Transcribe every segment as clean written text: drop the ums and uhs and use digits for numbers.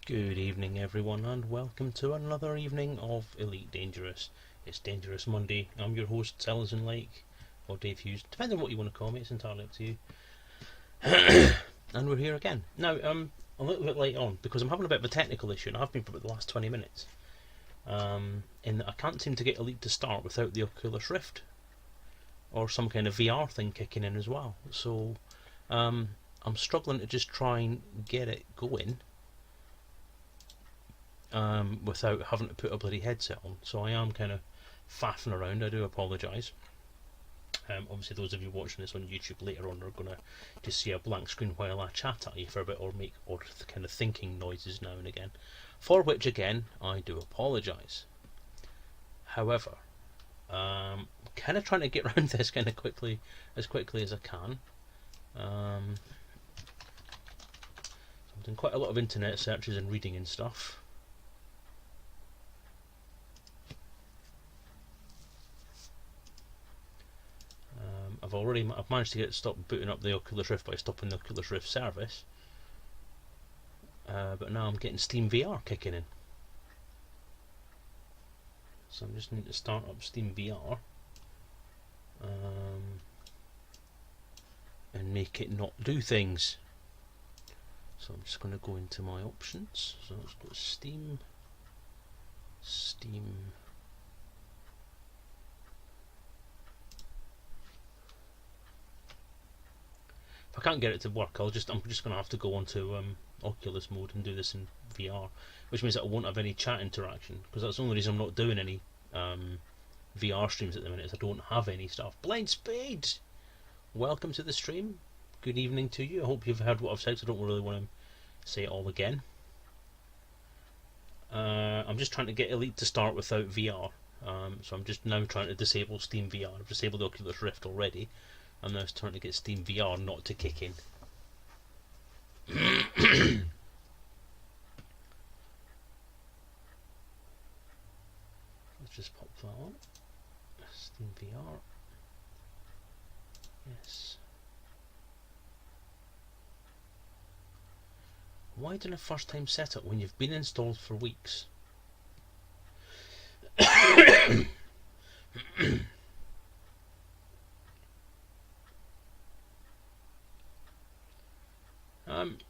Good evening, everyone, and welcome to another evening of Elite Dangerous. It's Dangerous Monday. I'm your host, Selezen, or Dave Hughes, depending on what you want to call me. It's entirely up to you. And we're here again. Now, I'm a little bit late on because I'm having a bit of a technical issue, and I've been for about the last 20 minutes. In that I can't seem to get Elite to start without the Oculus Rift or some kind of VR thing kicking in as well. So, I'm struggling to just try and get it going. Without having to put a bloody headset on. So I am kind of faffing around. I do apologise. Obviously, those of you watching this on YouTube later on are going to just see a blank screen while I chat at you for a bit, or make odd kind of thinking noises now and again. For which, again, I do apologise. However, kind of trying to get around this kind of quickly as I can. I'm doing quite a lot of internet searches and reading and stuff. I've managed to get it stopped booting up the Oculus Rift by stopping the Oculus Rift service, but now I'm getting Steam VR kicking in. So I just need to start up Steam VR and make it not do things. So I'm just going to go into my options. So let's go to Steam. If I can't get it to work, I'm just going to have to go onto Oculus mode and do this in VR, which means that I won't have any chat interaction, because that's the only reason I'm not doing any VR streams at the minute, is I don't have any stuff. Blind Spade! Welcome to the stream. Good evening to you. I hope you've heard what I've said, so I don't really want to say it all again. I'm just trying to get Elite to start without VR, so I'm just now trying to disable Steam VR. I've disabled the Oculus Rift already. I'm now trying to get Steam VR not to kick in. Let's just pop that on. Steam VR. Yes. Why do a first time setup when you've been installed for weeks?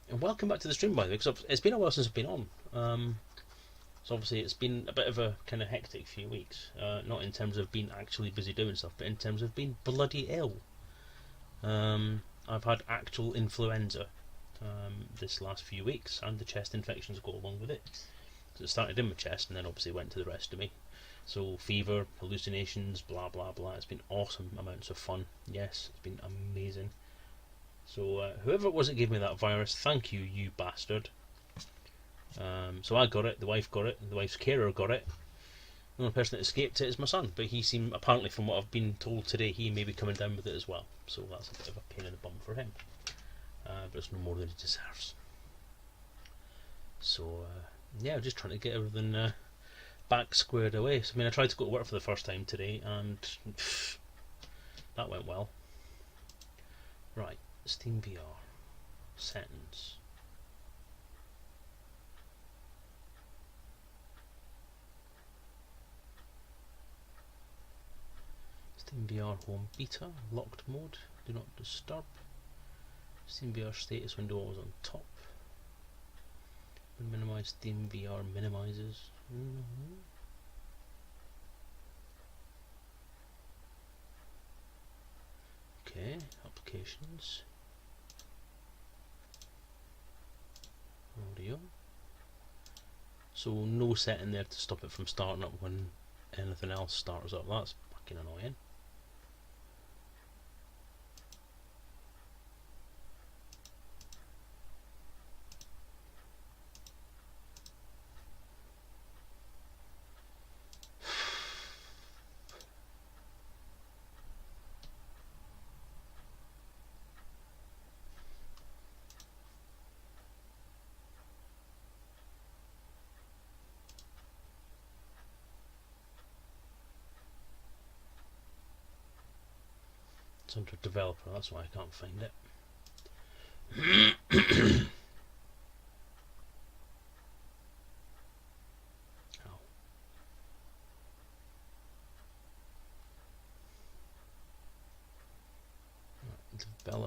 And welcome back to the stream, by the way, because it's been a while since I've been on. So obviously it's been a bit of a kind of hectic few weeks, not in terms of being actually busy doing stuff, but in terms of being bloody ill. I've had actual influenza this last few weeks, and the chest infections go along with it. So it started in my chest and then obviously went to the rest of me. So fever, hallucinations, blah blah blah. It's been awesome amounts of fun. Yes, it's been amazing. So whoever it was that gave me that virus, thank you, you bastard. So I got it, the wife got it, the wife's carer got it. The only person that escaped it is my son, but he seemed, apparently from what I've been told today, he may be coming down with it as well. So that's a bit of a pain in the bum for him. But it's no more than he deserves. So yeah, I'm just trying to get everything back squared away. So I mean, I tried to go to work for the first time today, and that went well. Right. Steam VR settings. Steam VR home beta, locked mode, do not disturb. Steam VR status window always on top. Minimize Steam VR minimizes. Okay, applications. Audio. So no setting there to stop it from starting up when anything else starts up. That's fucking annoying. It's under developer, that's why I can't find it.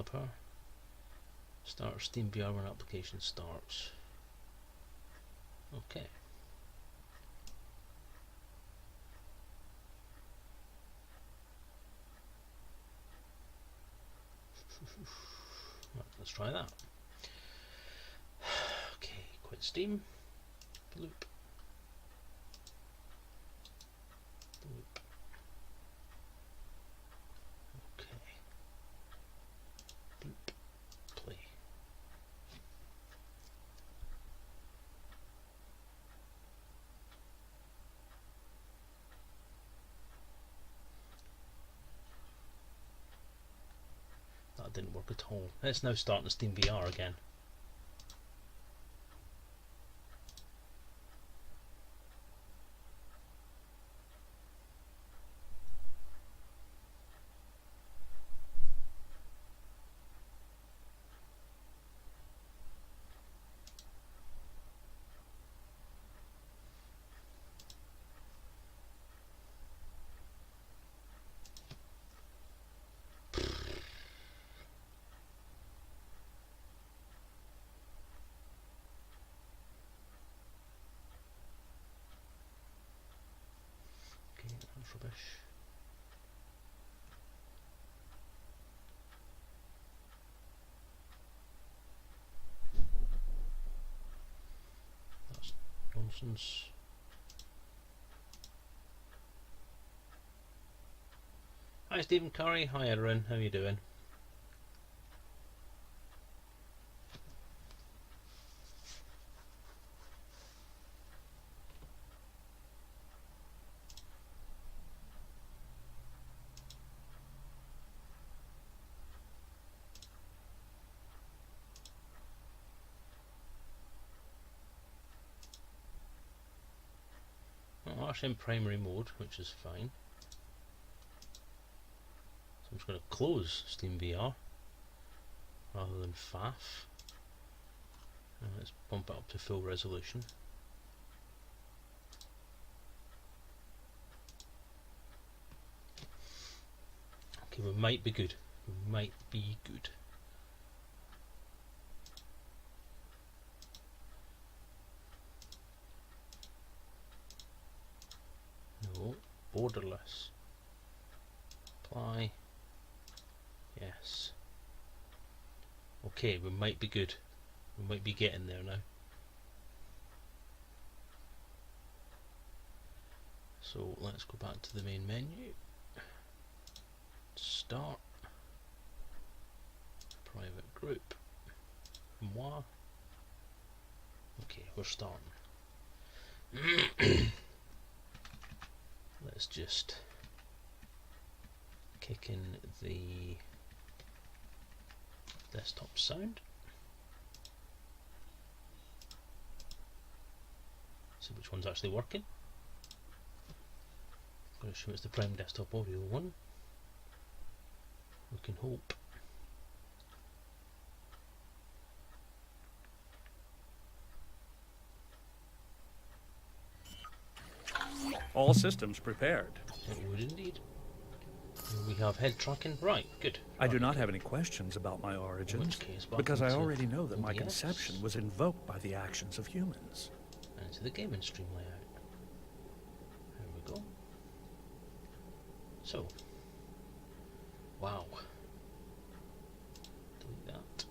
developer. Start Steam VR when application starts. Okay. Right, let's try that. Okay, quit Steam. Bloop. Bloop. Okay. Bloop. Play. That didn't work at all. Let's now start the Steam VR again. That's rubbish. That's nonsense. Hi Stephen Curry, hi Aaron, how you doing? Oh, actually in primary mode, which is fine. So I'm just going to close Steam VR rather than faff. And let's bump it up to full resolution. Okay, we might be good. We might be good. No, borderless. Apply. Yes. Okay, we might be good. We might be getting there now. So let's go back to the main menu. Start. Private group. Moi. Okay, we're starting. Let's just kick in the desktop sound. See which one's actually working. I'm going to assume it's the prime desktop audio one. We can hope. All systems prepared. It would indeed. We have head tracking. Right, good. I do not have any questions about my origins, because I already know that my conception was invoked by the actions of humans. And to the gaming stream layout. There we go. So. Wow. Delete that.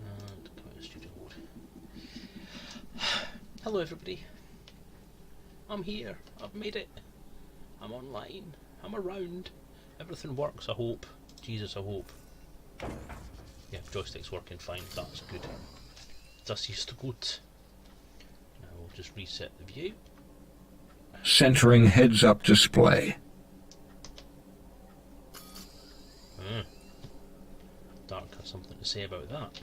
And come out of studio mode. Hello everybody. I'm here. I've made it. I'm online. I'm around. Everything works, I hope. Jesus, I hope. Yeah, joystick's working fine. That's good. Das ist gut. Now we'll just reset the view. Centering heads-up display. Dark has something to say about that.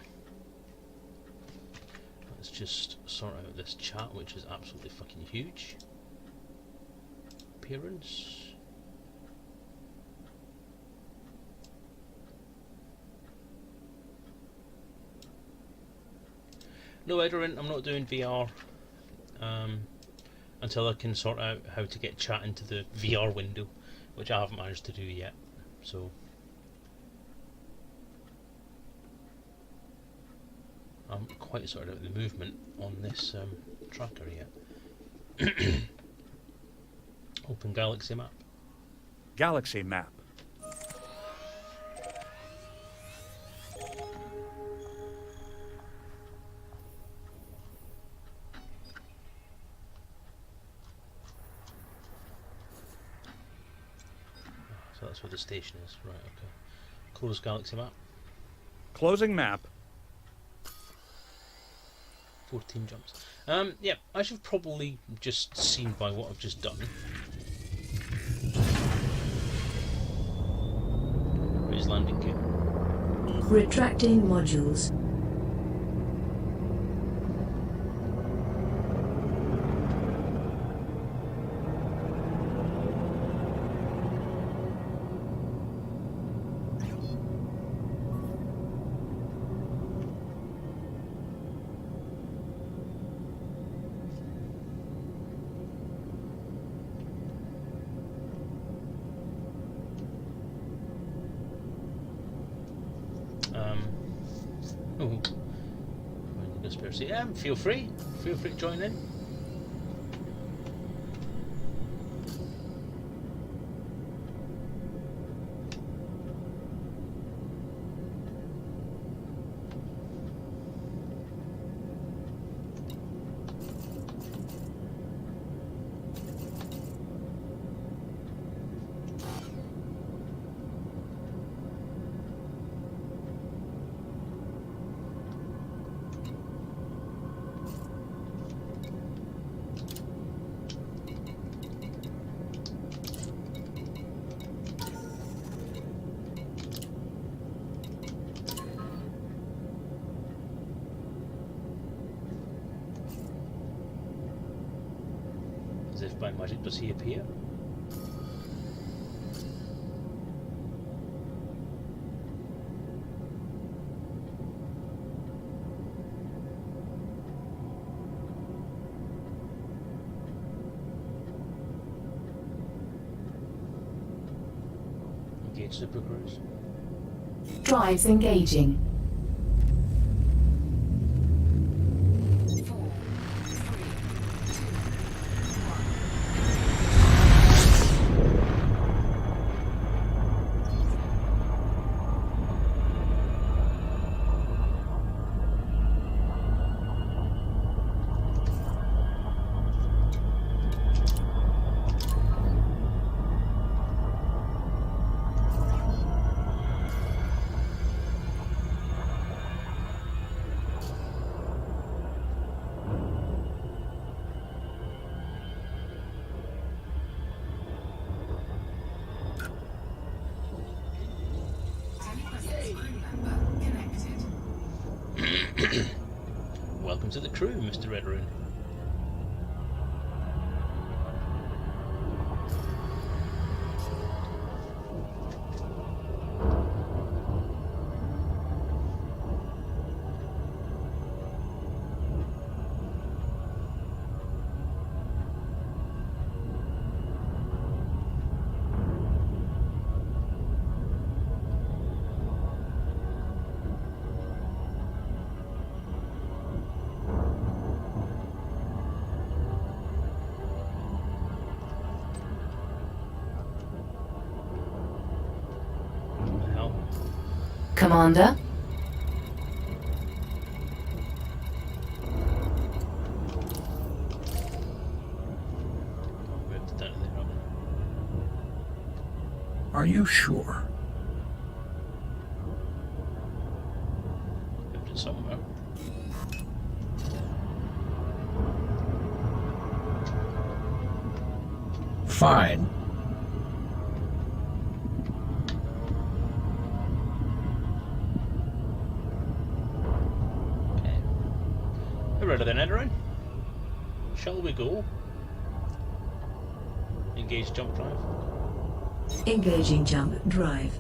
Let's just sort out this chat, which is absolutely fucking huge. Appearance. No, Edwin, I'm not doing VR. until I can sort out how to get chat into the VR window, which I haven't managed to do yet. So I haven't quite sorted out the movement on this tracker yet. Open galaxy map. Galaxy map. So that's where the station is, right? Okay. Close galaxy map. Closing map. 14 jumps. Yeah, I should probably just seen by what I've just done. Where's landing gear? Retracting modules. Conspiracy. Feel free to join in. As if by magic does he appear? Engage Super Cruise. Drives engaging. Welcome to the crew, Mr. Red Rune. Commander? Are you sure? Moved it somewhere. Fine. Ready then, Edwin? Shall we go? Engage jump drive. Engaging jump drive.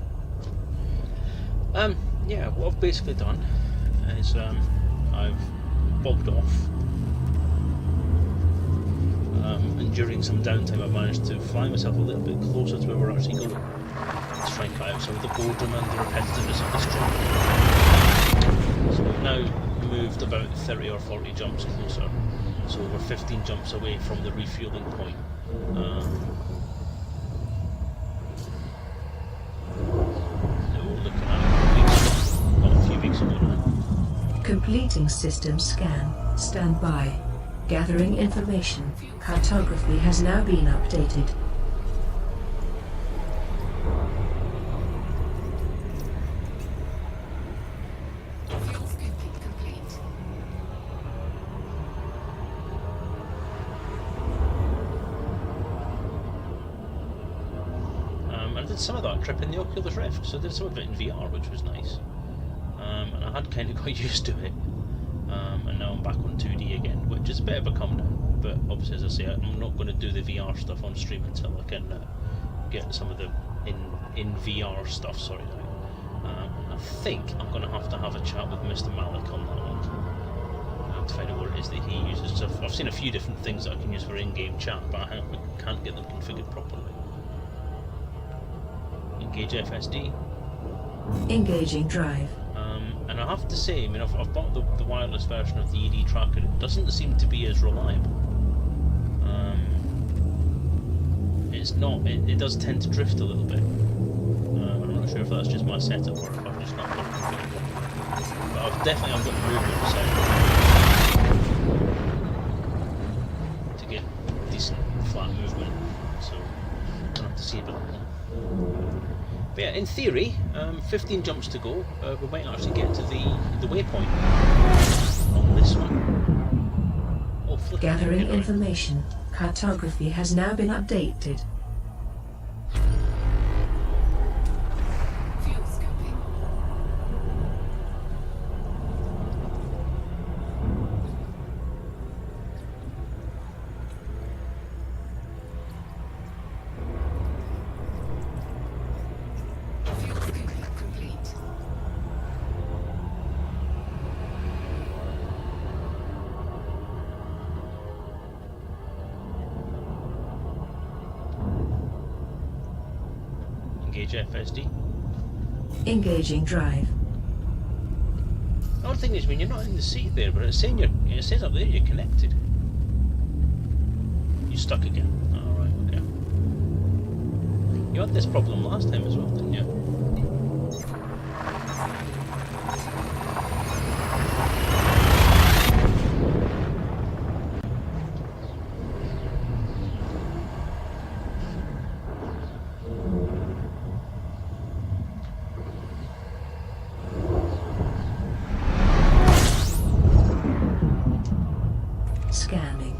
Yeah, what I've basically done is I've bogged off and during some downtime I managed to fly myself a little bit closer to where we're actually going. Let's try and cut out some of the boredom and the repetitiveness of this job. So we've now moved about 30 or 40 jumps closer, so we're 15 jumps away from the refueling point. That we're looking at a few weeks ago now. Completing system scan. Stand by. Gathering information. Cartography has now been updated. I did some of that trip in the Oculus Rift, so I did some of it in VR, which was nice. And I had kind of got used to it. And now I'm back on 2D again, which is a bit of a come down. But obviously, as I say, I'm not going to do the VR stuff on stream until I can get some of the in VR stuff sorted out. And I think I'm going to have a chat with Mr. Malik on that one to find out what it is that he uses. So I've seen a few different things that I can use for in-game chat, but I can't get them configured properly. Engage FSD. Engaging drive. And I have to say, I mean, I've bought the wireless version of the ED tracker. It doesn't seem to be as reliable. It's not. It does tend to drift a little bit. I'm not sure if that's just my setup or if I've just not got it configured properly. But I've definitely got the movement set to get decent flat movement. So I'll have to see about that. But yeah, in theory, 15 jumps to go. We might actually get to the waypoint on this one. Oh, Gathering information. Cartography has now been updated. Engage FSD. Engaging drive. The odd thing is, when you're not in the seat there, but it's saying it says up there you're connected. You stuck again. Oh, right, okay. You had this problem last time as well, didn't you? Scanning.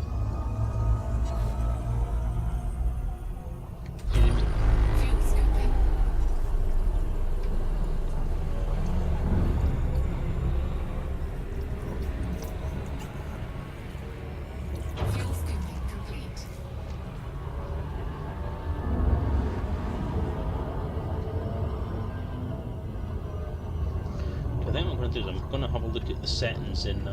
I think what I'm going to do is I'm going to have a look at the settings in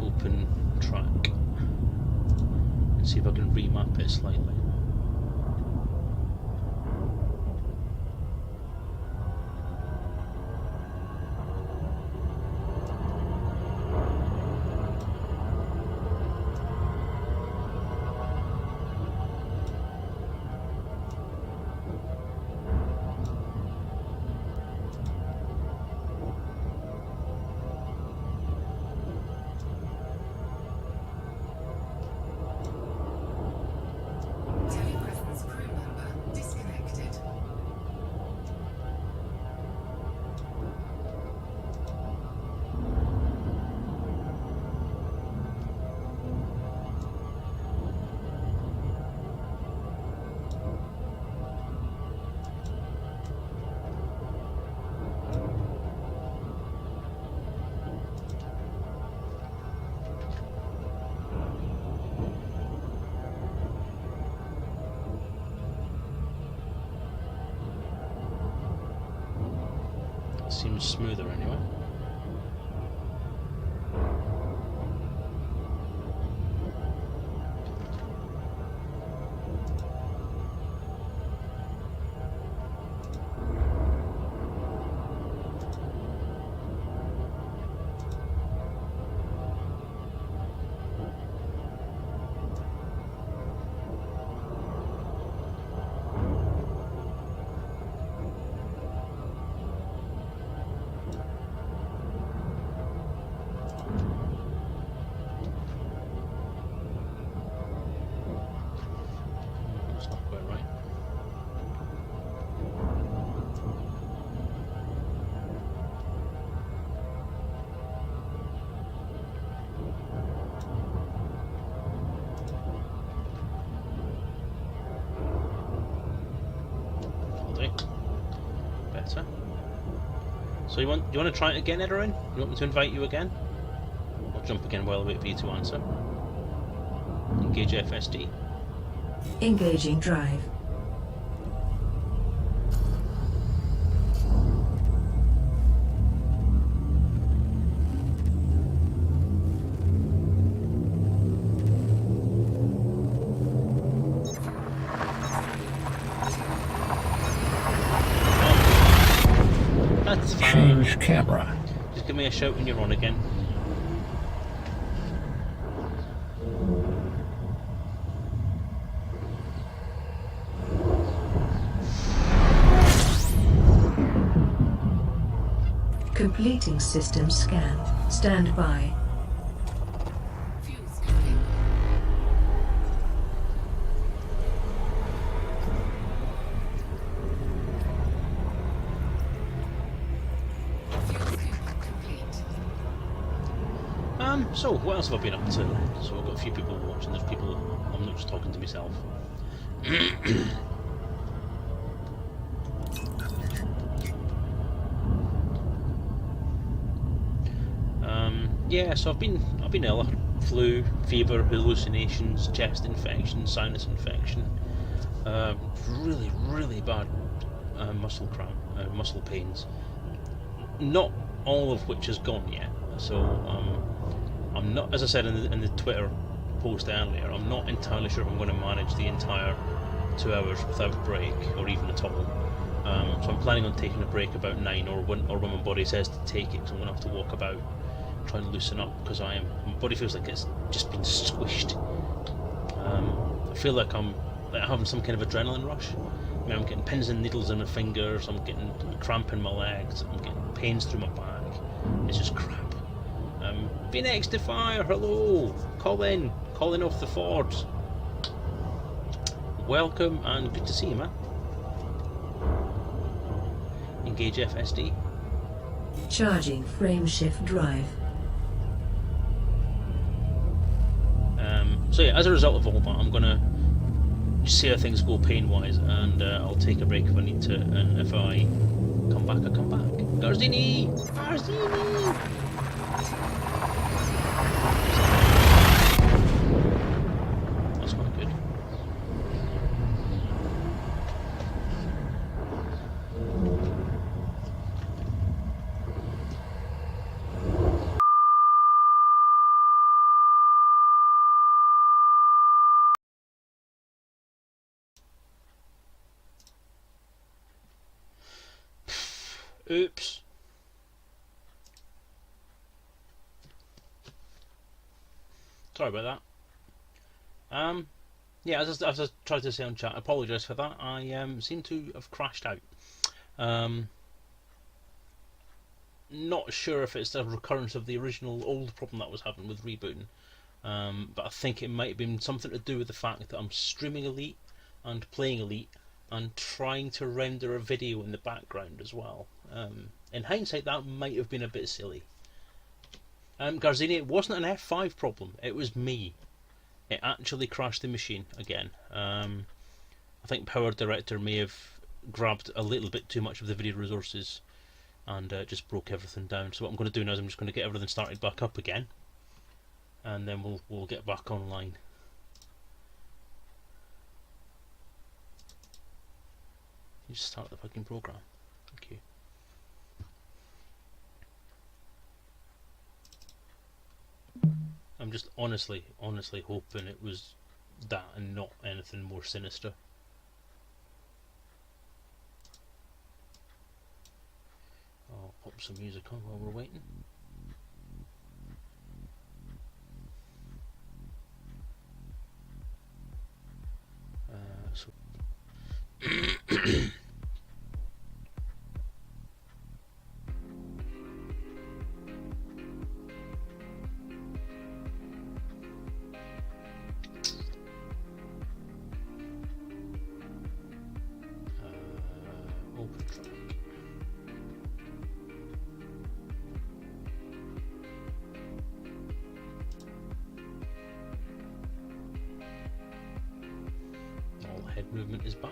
Open Track and see if I can remap it slightly. Seems smoother anyway. answer. So you want to try it again, Edorin? You want me to invite you again? I'll jump again while I wait for you to answer. Engage FSD. Engaging drive. That's fine. Change camera. Just give me a shout when you're on again. Completing system scan. Stand by. So what else have I been up to? So I've got a few people watching. There's people. I'm not just talking to myself. Yeah, so I've been ill. Flu, fever, hallucinations, chest infection, sinus infection. Really bad muscle cramp, muscle pains. Not all of which has gone yet. So I'm not, as I said in the Twitter post earlier, I'm not entirely sure if I'm going to manage the entire 2 hours without a break, or even at all. So I'm planning on taking a break about 9, or when my body says to take it, because I'm going to have to walk about, try and loosen up, because my body feels like it's just been squished. I feel like I'm having some kind of adrenaline rush. I mean, I'm getting pins and needles in my fingers, I'm getting cramp in my legs, I'm getting pains through my back. It's just crap. Phoenix to fire, hello! Colin off the Fords. Welcome and good to see you, man. Engage FSD. Charging frameshift drive. So yeah, as a result of all that, I'm gonna see how things go pain-wise, and I'll take a break if I need to, and if I come back, I come back. Garzini! That's not good. Oops. Sorry about that. Yeah, as I tried to say on chat, I apologise for that. I seem to have crashed out. Not sure if it's a recurrence of the original old problem that was having with rebooting, but I think it might have been something to do with the fact that I'm streaming Elite and playing Elite and trying to render a video in the background as well. In hindsight, that might have been a bit silly. Garzini, it wasn't an F5 problem, it was me. It actually crashed the machine again. I think Power Director may have grabbed a little bit too much of the video resources and just broke everything down. So what I'm going to do now is I'm just going to get everything started back up again, and then we'll get back online. You just start the fucking program. Thank you. I'm just honestly hoping it was that and not anything more sinister. I'll pop some music on while we're waiting. So open track. All head movement is back.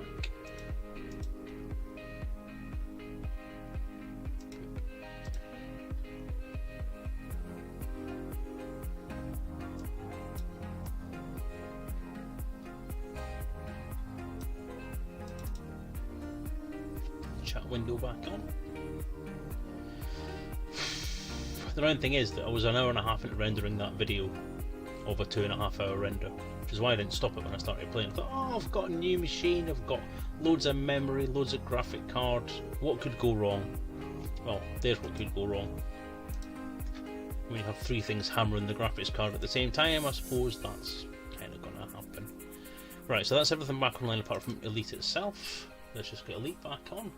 chat window back on. The round thing is that I was an hour and a half into rendering that video of a 2.5 hour render, which is why I didn't stop it when I started playing. I thought, oh, I've got a new machine, I've got loads of memory, loads of graphic card, what could go wrong? Well, there's what could go wrong. When you have 3 things hammering the graphics card at the same time, I suppose that's kind of going to happen. Right, so that's everything back online apart from Elite itself. Let's just get Elite back on.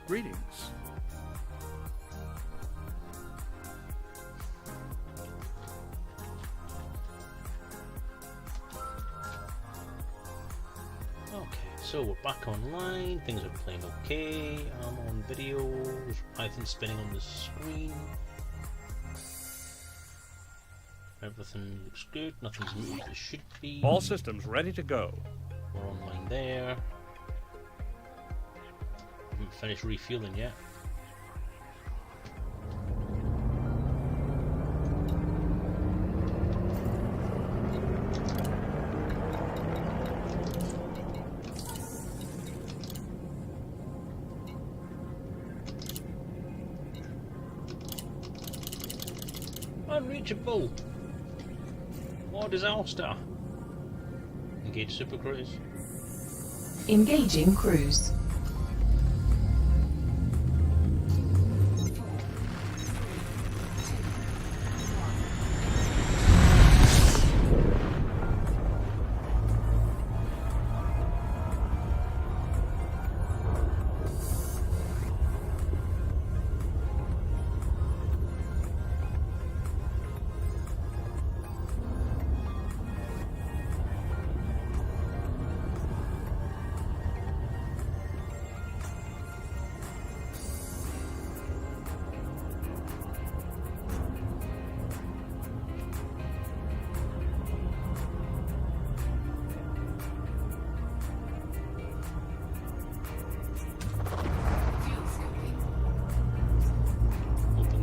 Greetings. Okay, so we're back online, things are playing okay, I'm on video, there's Python spinning on the screen. Everything looks good, nothing's moved as it should be. All systems ready to go. We're online there. Haven't finished refueling yet. Unreachable! What is Ulster? Engage Super Cruise. Engaging cruise.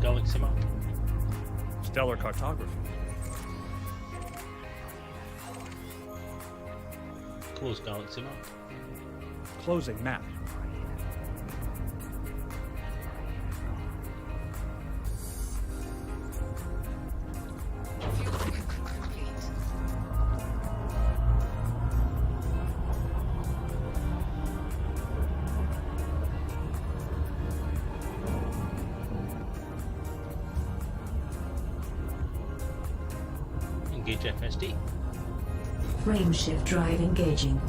Galaxy map. Stellar cartography. Close galaxy map. Closing map. Engage FSD. Frameshift drive engaging.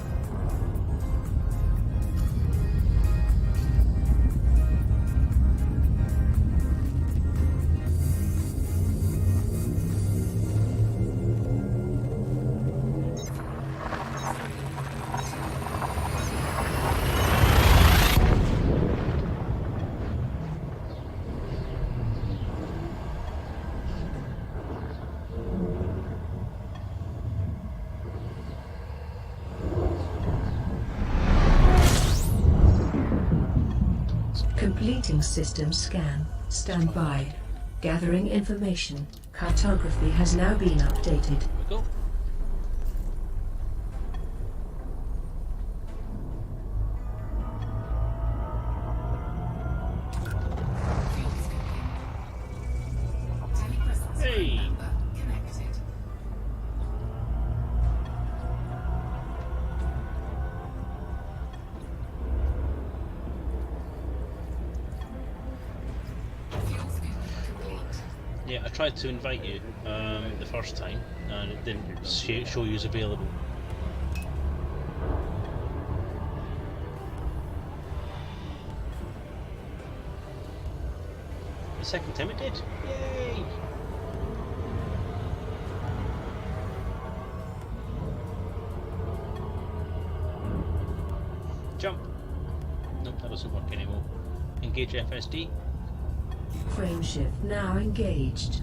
options. Completing system scan. Stand by. Gathering information. Cartography has now been updated. There we go. Hey! Yeah, I tried to invite you the first time and it didn't show you as available. The second time it did. Yay! Jump. Nope, that doesn't work anymore. Engage FSD. Frameshift now engaged.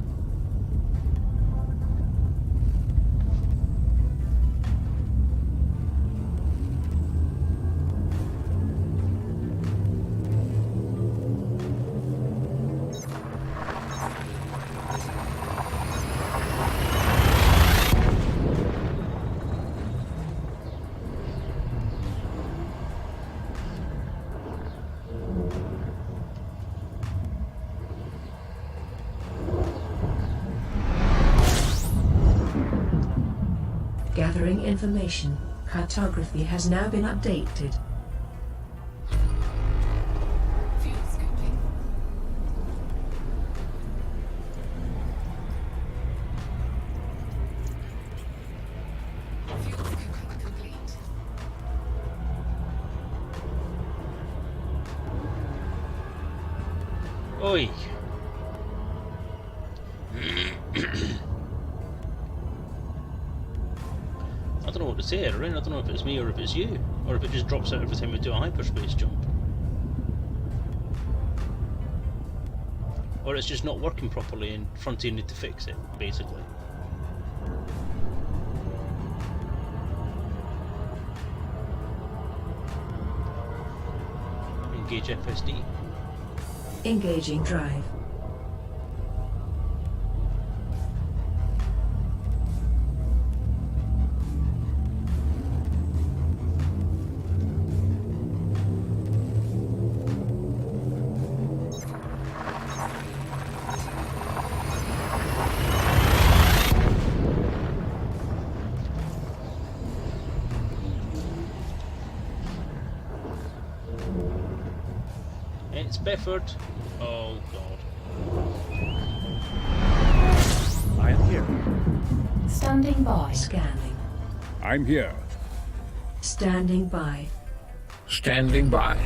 Gathering information. Cartography has now been updated. Oi! I don't know what to say, Erin. I don't know if it's me or if it's you, or if it just drops out every time we do a hyperspace jump. Or it's just not working properly and Frontier need to fix it, basically. Engage FSD. Engaging drive. It's Bedford. Oh god. I am here. Standing by. Scanning. I'm here. Standing by. Standing by.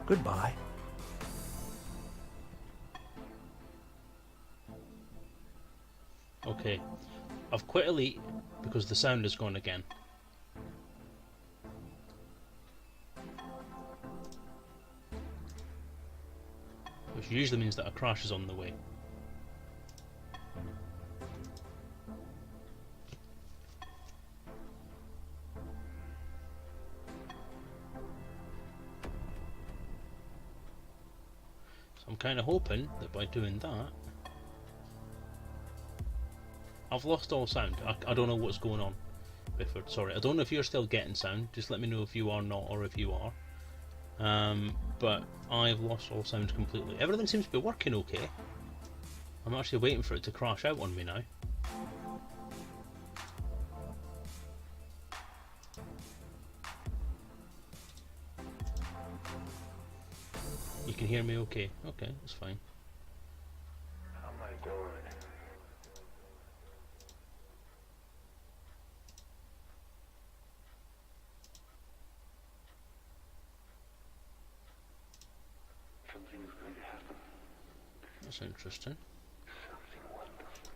Goodbye. Okay. I've quit Elite because the sound is gone again. Which usually means that a crash is on the way. So I'm kind of hoping that by doing that, I've lost all sound. I don't know what's going on, Bifford. Sorry, I don't know if you're still getting sound. Just let me know if you are not or if you are. But I've lost all sound completely. Everything seems to be working okay. I'm actually waiting for it to crash out on me now. You can hear me okay? Okay, that's fine. How am I doing? Something's going to happen. That's interesting. Something wonderful.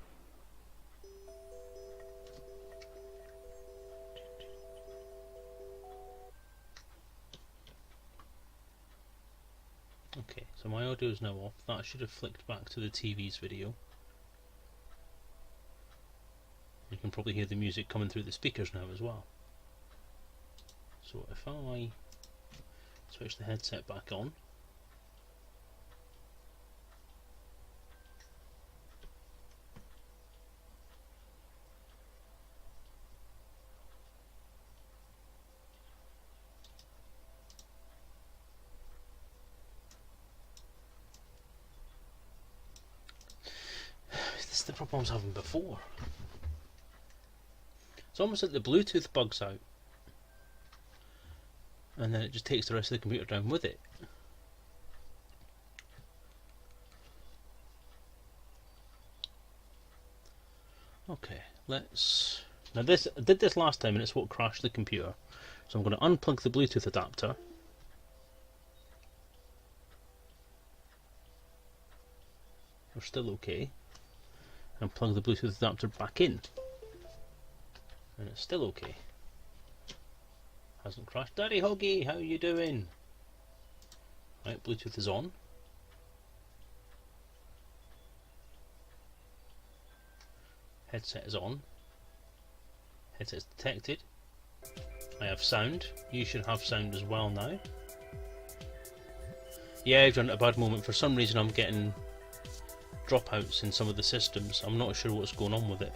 Okay, so my audio is now off. That should have flicked back to the TV's video. You can probably hear the music coming through the speakers now as well. So if I switch the headset back on, this is the problem I was having before. It's almost like the Bluetooth bugs out, and then it just takes the rest of the computer down with it. Okay, let's... Now this, I did this last time and it's what crashed the computer. So I'm going to unplug the Bluetooth adapter. We're still okay. And plug the Bluetooth adapter back in. And it's still okay. Hasn't crashed. Daddy Hoggy, how you doing? Right, Bluetooth is on. Headset is on. Headset is detected. I have sound. You should have sound as well now. Yeah, I've done a bad moment. For some reason I'm getting dropouts in some of the systems. I'm not sure what's going on with it.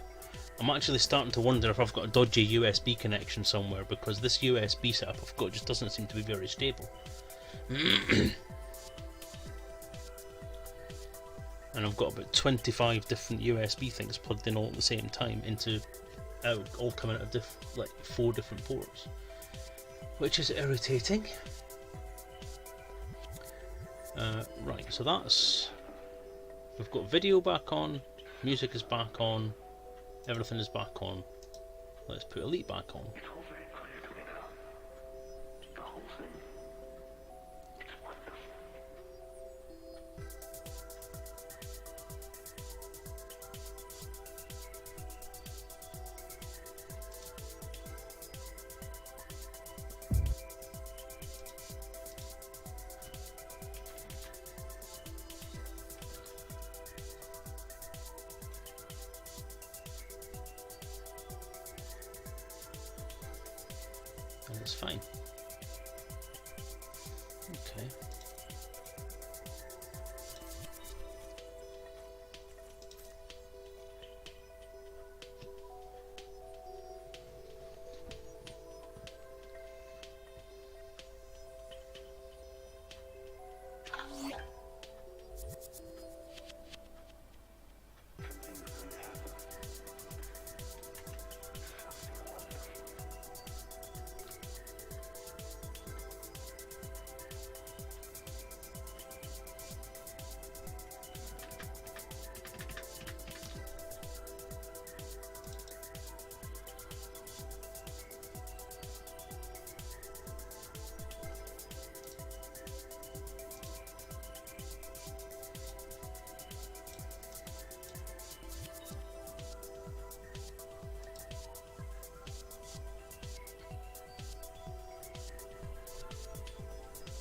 I'm actually starting to wonder if I've got a dodgy USB connection somewhere, because this USB setup I've got just doesn't seem to be very stable. And I've got about 25 different USB things plugged in all at the same time into all coming out of like 4 different ports, which is irritating. Right, so that's... We've got video back on, music is back on, everything is back on. Let's put Elite back on. It's all very clear to me now. The whole thing. It's wonderful. And it's fine. Okay.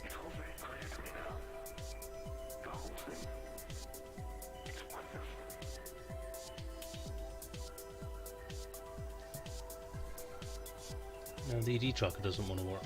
It's all very clear to me now. The whole thing. It's wonderful. Now the ED tracker doesn't want to work.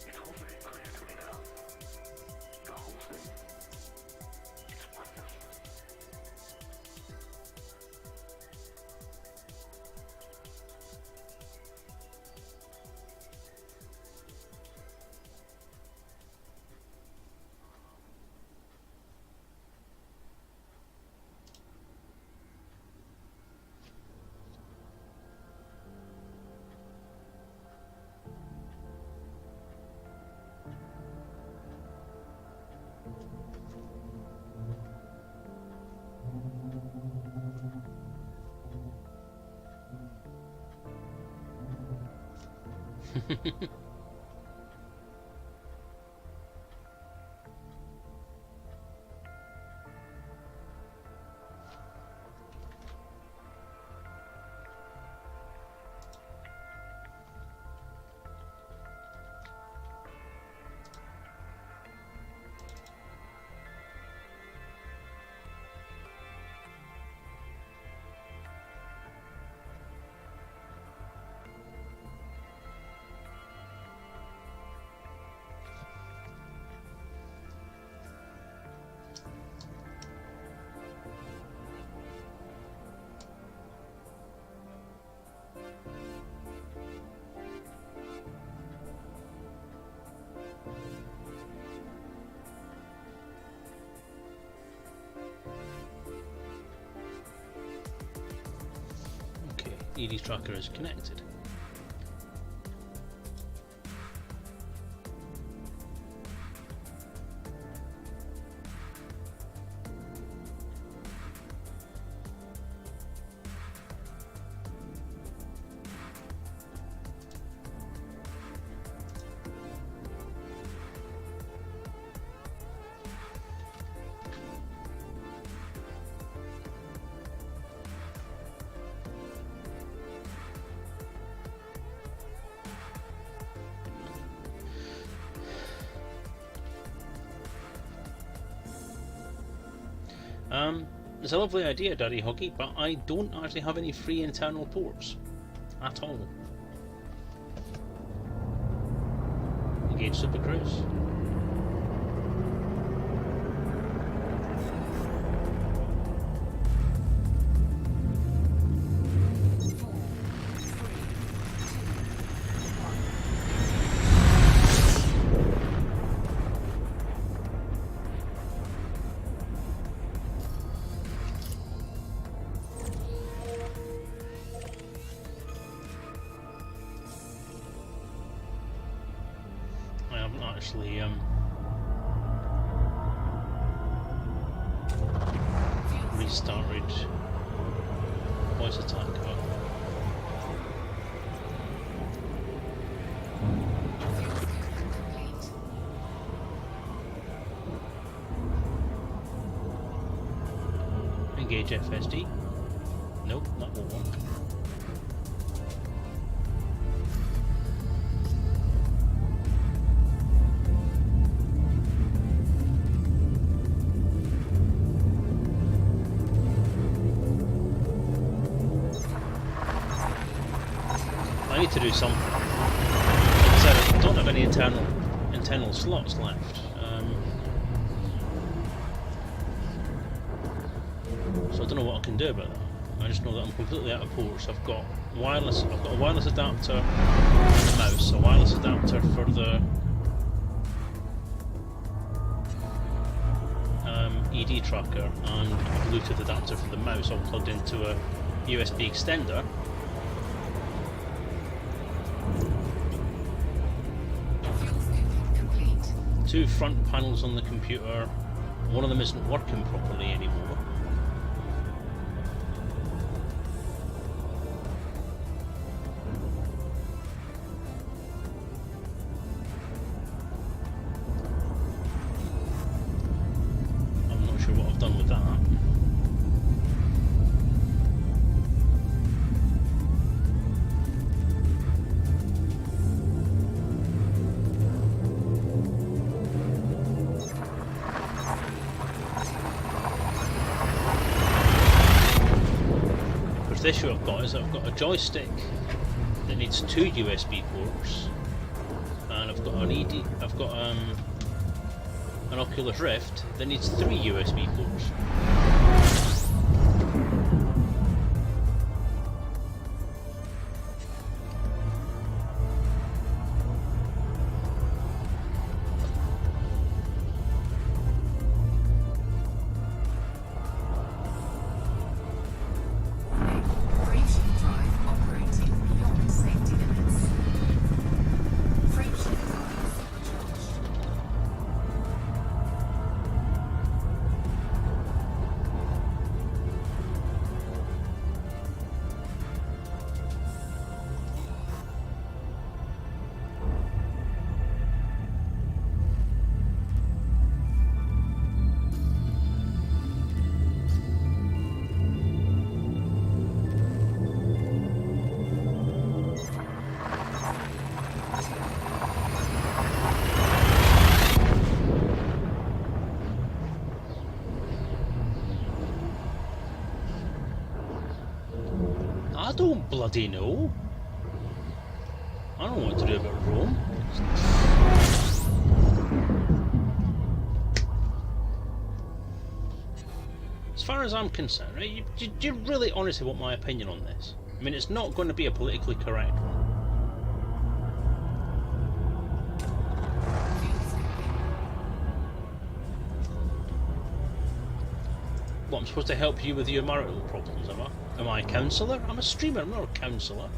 It's all very clear to me now. The whole thing. ED tracker is connected. It's a lovely idea, Daddy Huggy, but I don't actually have any free internal ports at all. Engage Super Cruise. Actually restarted voice attack. Engage FSD. Nope, that won't work. To do something. Like I said, I don't have any internal slots left, so I don't know what I can do about that. I just know that I'm completely out of ports. I've got a wireless adapter for the mouse, a wireless adapter for the ED tracker, and a Bluetooth adapter for the mouse, all plugged into a USB extender. Two front panels on the computer, one of them isn't working properly anymore. I'm not sure what I've done with that. The issue I've got is I've got a joystick that needs two USB ports, and I've got an Oculus Rift that needs three USB ports. don't bloody know. I don't know what to do about Rome. As far as I'm concerned, right, do you really honestly want my opinion on this? I mean, it's not going to be a politically correct one. What, I'm supposed to help you with your marital problems, am I? Am I a counsellor? I'm a streamer, I'm not a counsellor.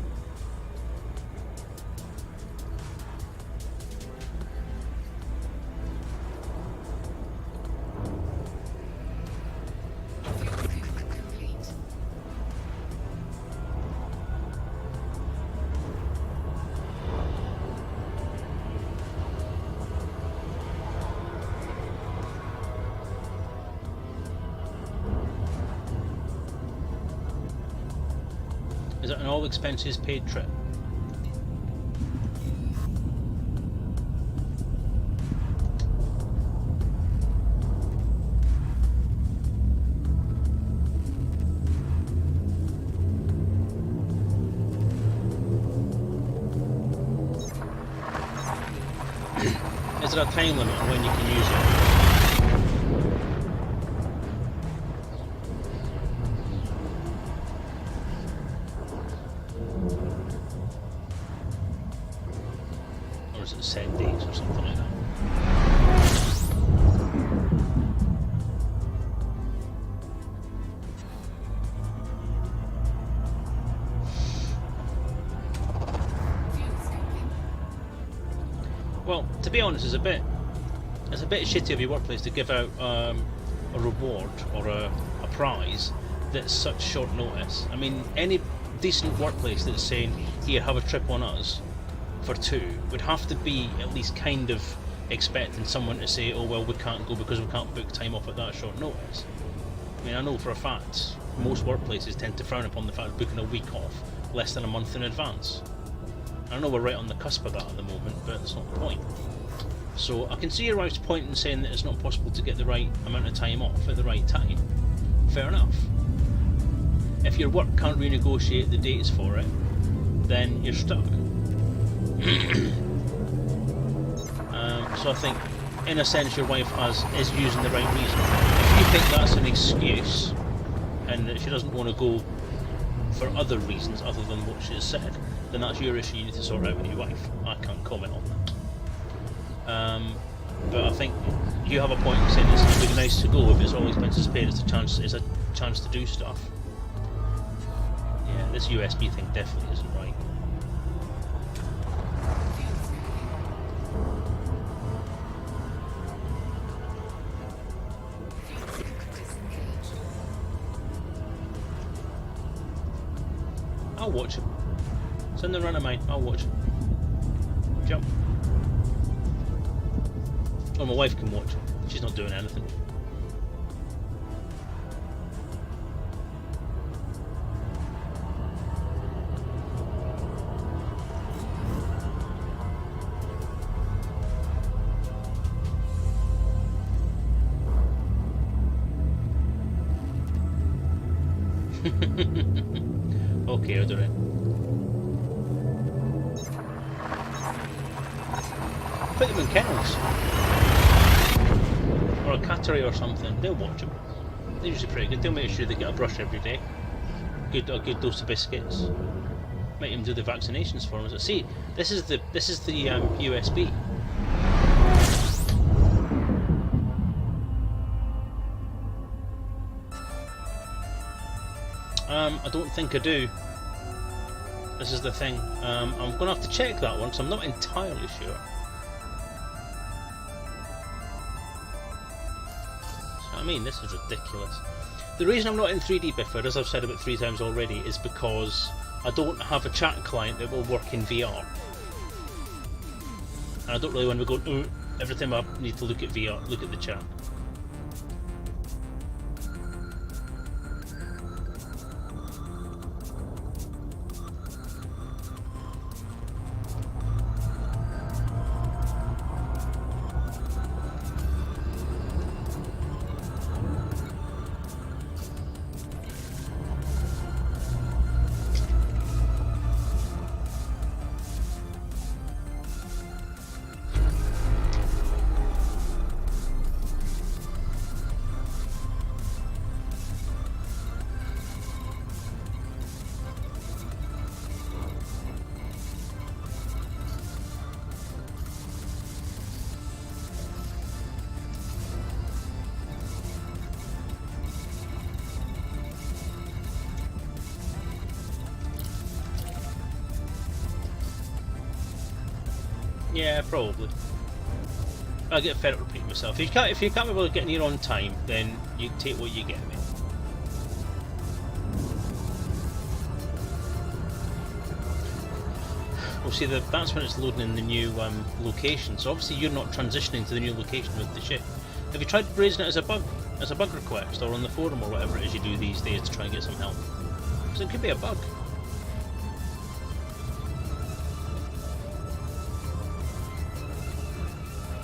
Is it an all expenses paid trip? Is there a time limit on when you can use it? Or is it set days or something like that? Well, to be honest, it's a bit shitty of your workplace to give out a reward or a prize that's such short notice. I mean, any decent workplace that's saying, here, have a trip on us for 2 would have to be at least kind of expecting someone to say, oh well, we can't go because we can't book time off at that short notice. I mean, I know for a fact most workplaces tend to frown upon the fact of booking a week off less than a month in advance. I know we're right on the cusp of that at the moment, but that's not the point. So I can see your wife's point in saying that it's not possible to get the right amount of time off at the right time. Fair enough. If your work can't renegotiate the dates for it, then you're stuck. So I think, in a sense, your wife is using the right reason. If you think that's an excuse, and that she doesn't want to go for other reasons other than what she has said, then that's your issue. You need to sort out with your wife. I can't comment on that. But I think you have a point in saying it's really nice to go if it's all expenses paid. It's a chance to do stuff. Yeah, this USB thing definitely isn't right. I'll watch it. Send the run of mine. I'll watch it. Jump. Oh, my wife can watch it. She's not doing anything. Okay, I'll do it. Put them in kennels. Or a cattery or something. They'll watch them. They're usually pretty good. They'll make sure they get a brush every day. A good dose of biscuits. Make them do the vaccinations for them. See, this is the USB. I don't think I do. This is the thing. I'm going to have to check that one because I'm not entirely sure. So, I mean, this is ridiculous. The reason I'm not in 3D Biffer, as I've said about 3 times already, is because I don't have a chat client that will work in VR. And I don't really want to go, every time I need to look at VR, look at the chat. Yeah, probably. I'll get fed up repeating myself. If you can't be able to get here on time, then you take what you get, mate. Well, see, that's when it's loading in the new location. So obviously you're not transitioning to the new location with the ship. Have you tried raising it as a bug request, or on the forum or whatever it is you do these days to try and get some help? Because it could be a bug.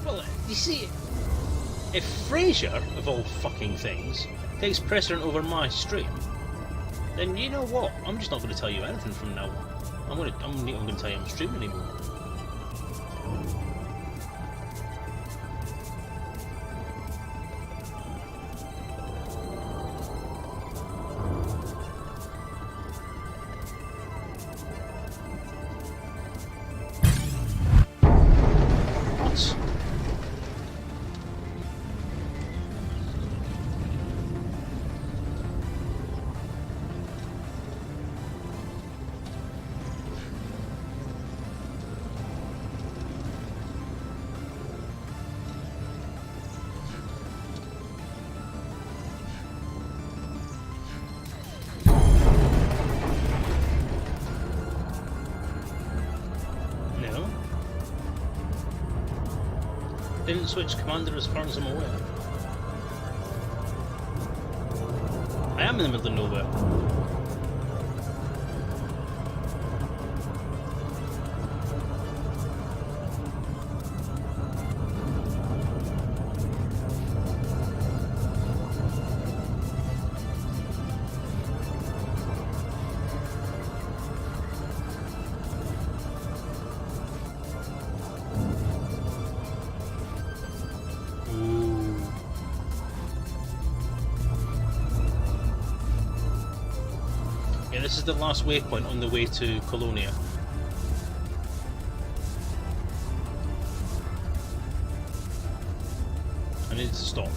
Well, you see, if Fraser, of all fucking things, takes precedent over my stream, then you know what? I'm just not going to tell you anything from now on. I'm not going to tell you I'm streaming anymore. What? No. Didn't switch commander as far as I'm aware. I am in the middle of nowhere. This is the last waypoint on the way to Colonia. I needed to stop.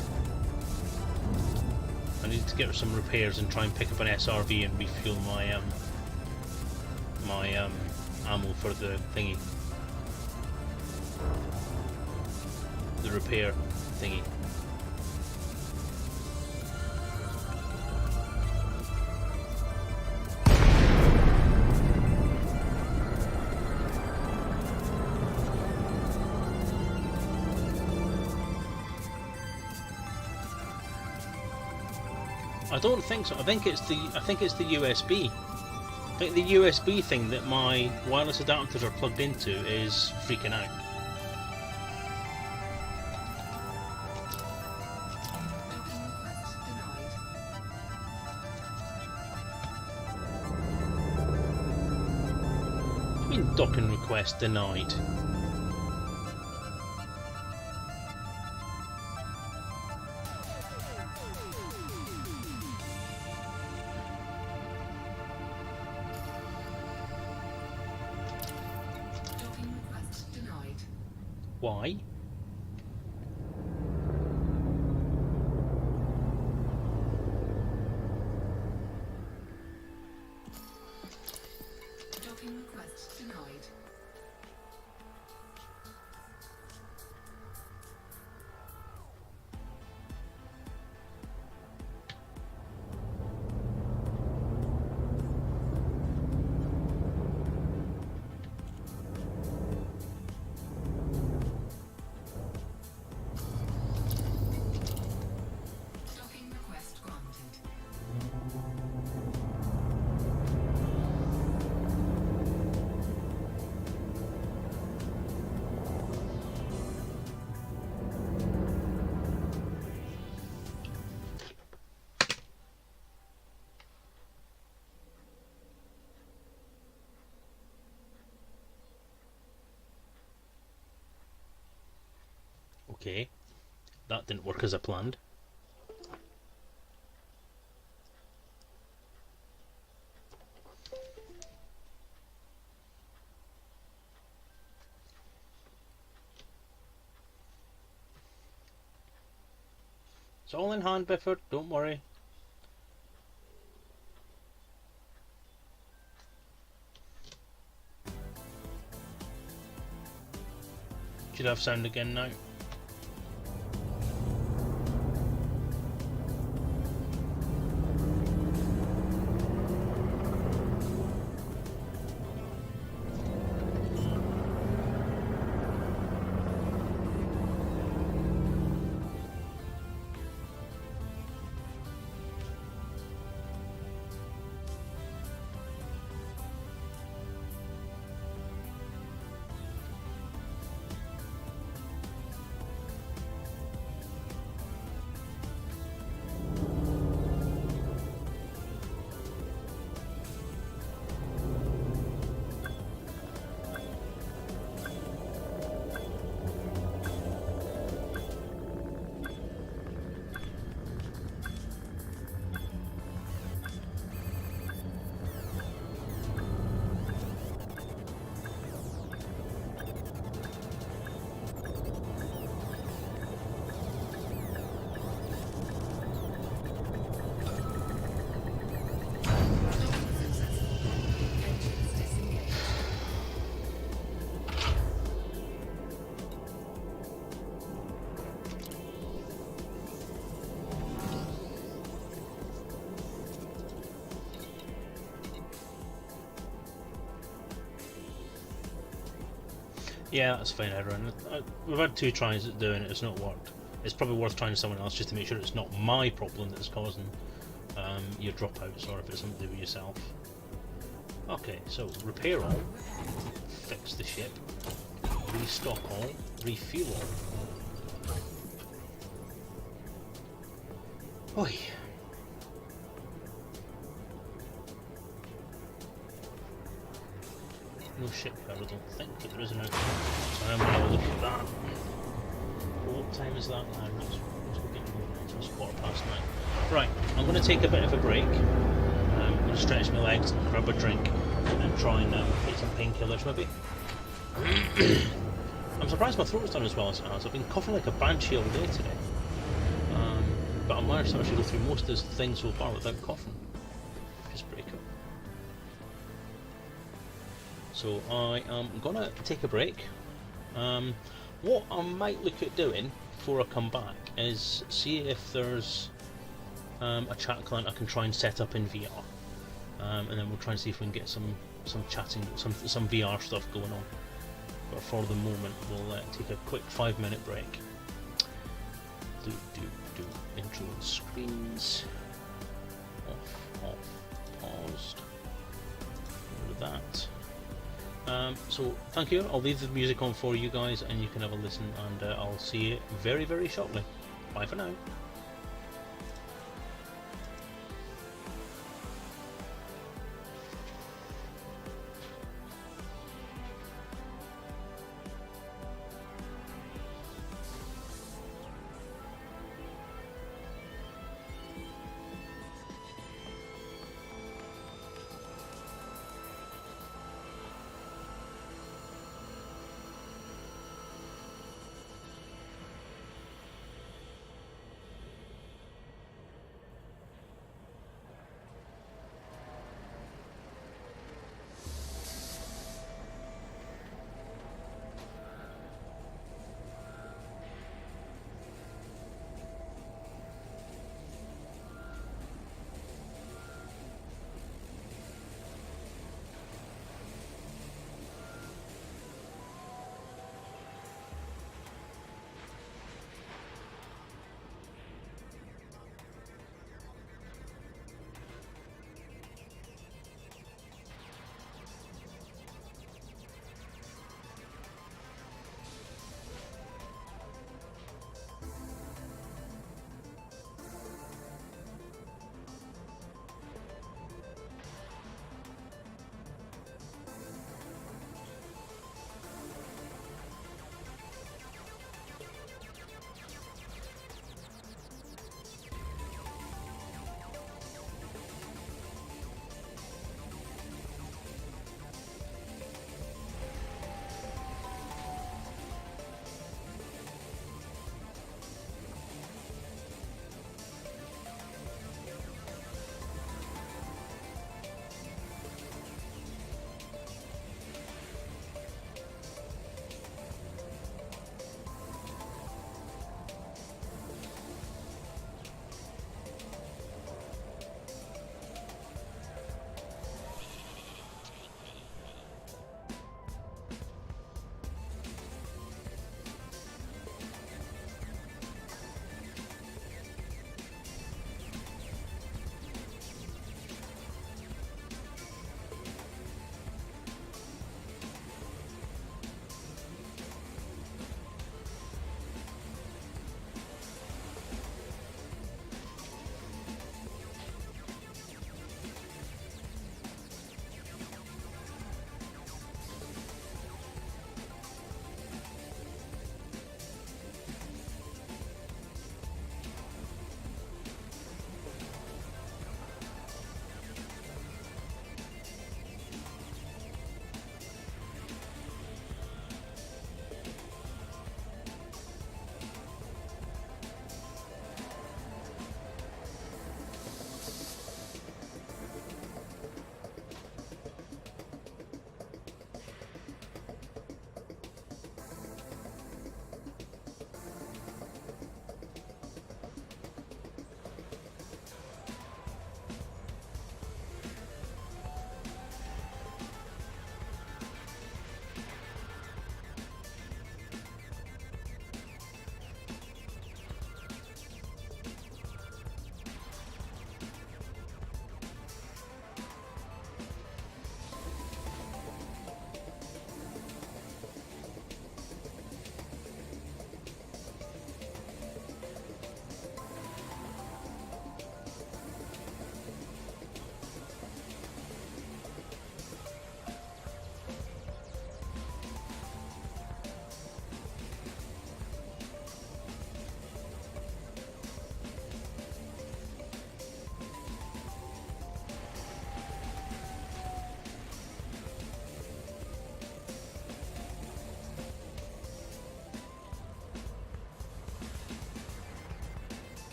I needed to get some repairs and try and pick up an SRV and refuel my ammo for the thingy. The repair thingy. I don't think so. I think it's the USB. I think the USB thing that my wireless adapters are plugged into is freaking out. What do you mean docking request denied? Why? Docking request denied. Okay, that didn't work as I planned. It's all in hand, Bifford, don't worry. should have sound again now. Yeah, that's fine, everyone. We've had 2 tries at doing it, it's not worked. It's probably worth trying someone else just to make sure it's not my problem that's causing your dropouts, or if it's something to do with yourself. Okay, so repair all, fix the ship, restock all, refuel all. Oi. No shipyard, I don't think, but there is an outfit. So I'm going to have a look at that. What time is that now? Let's look at it. It's 9:15. Right, I'm going to take a bit of a break. I'm going to stretch my legs, grab a drink, and try and get some painkillers maybe. I'm surprised my throat's done as well as it has. I've been coughing like a banshee all day today. But I managed to actually go through most of this thing so far without coughing. Just pretty cool. So I am gonna take a break. What I might look at doing before I come back is see if there's a chat client I can try and set up in VR, and then we'll try and see if we can get some chatting, some VR stuff going on. But for the moment, we'll take a quick 5-minute break. Intro and screens. Off. Paused. Over that. So thank you. I'll leave the music on for you guys, and you can have a listen. And I'll see you very, very shortly. Bye for now.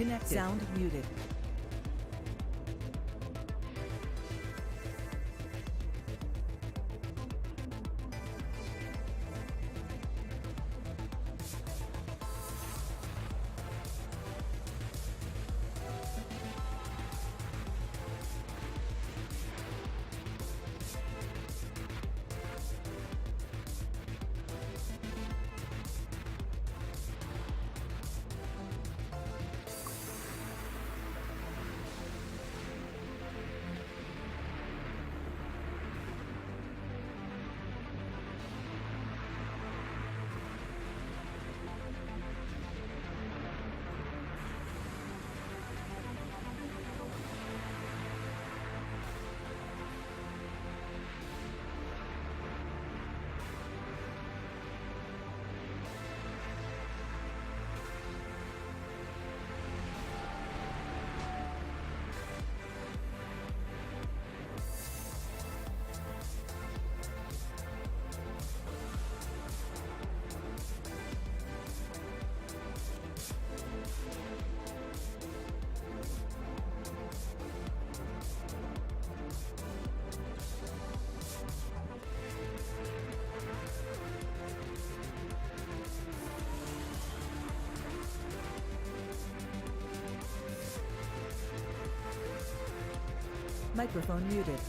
Connected. Sound muted. Microphone muted.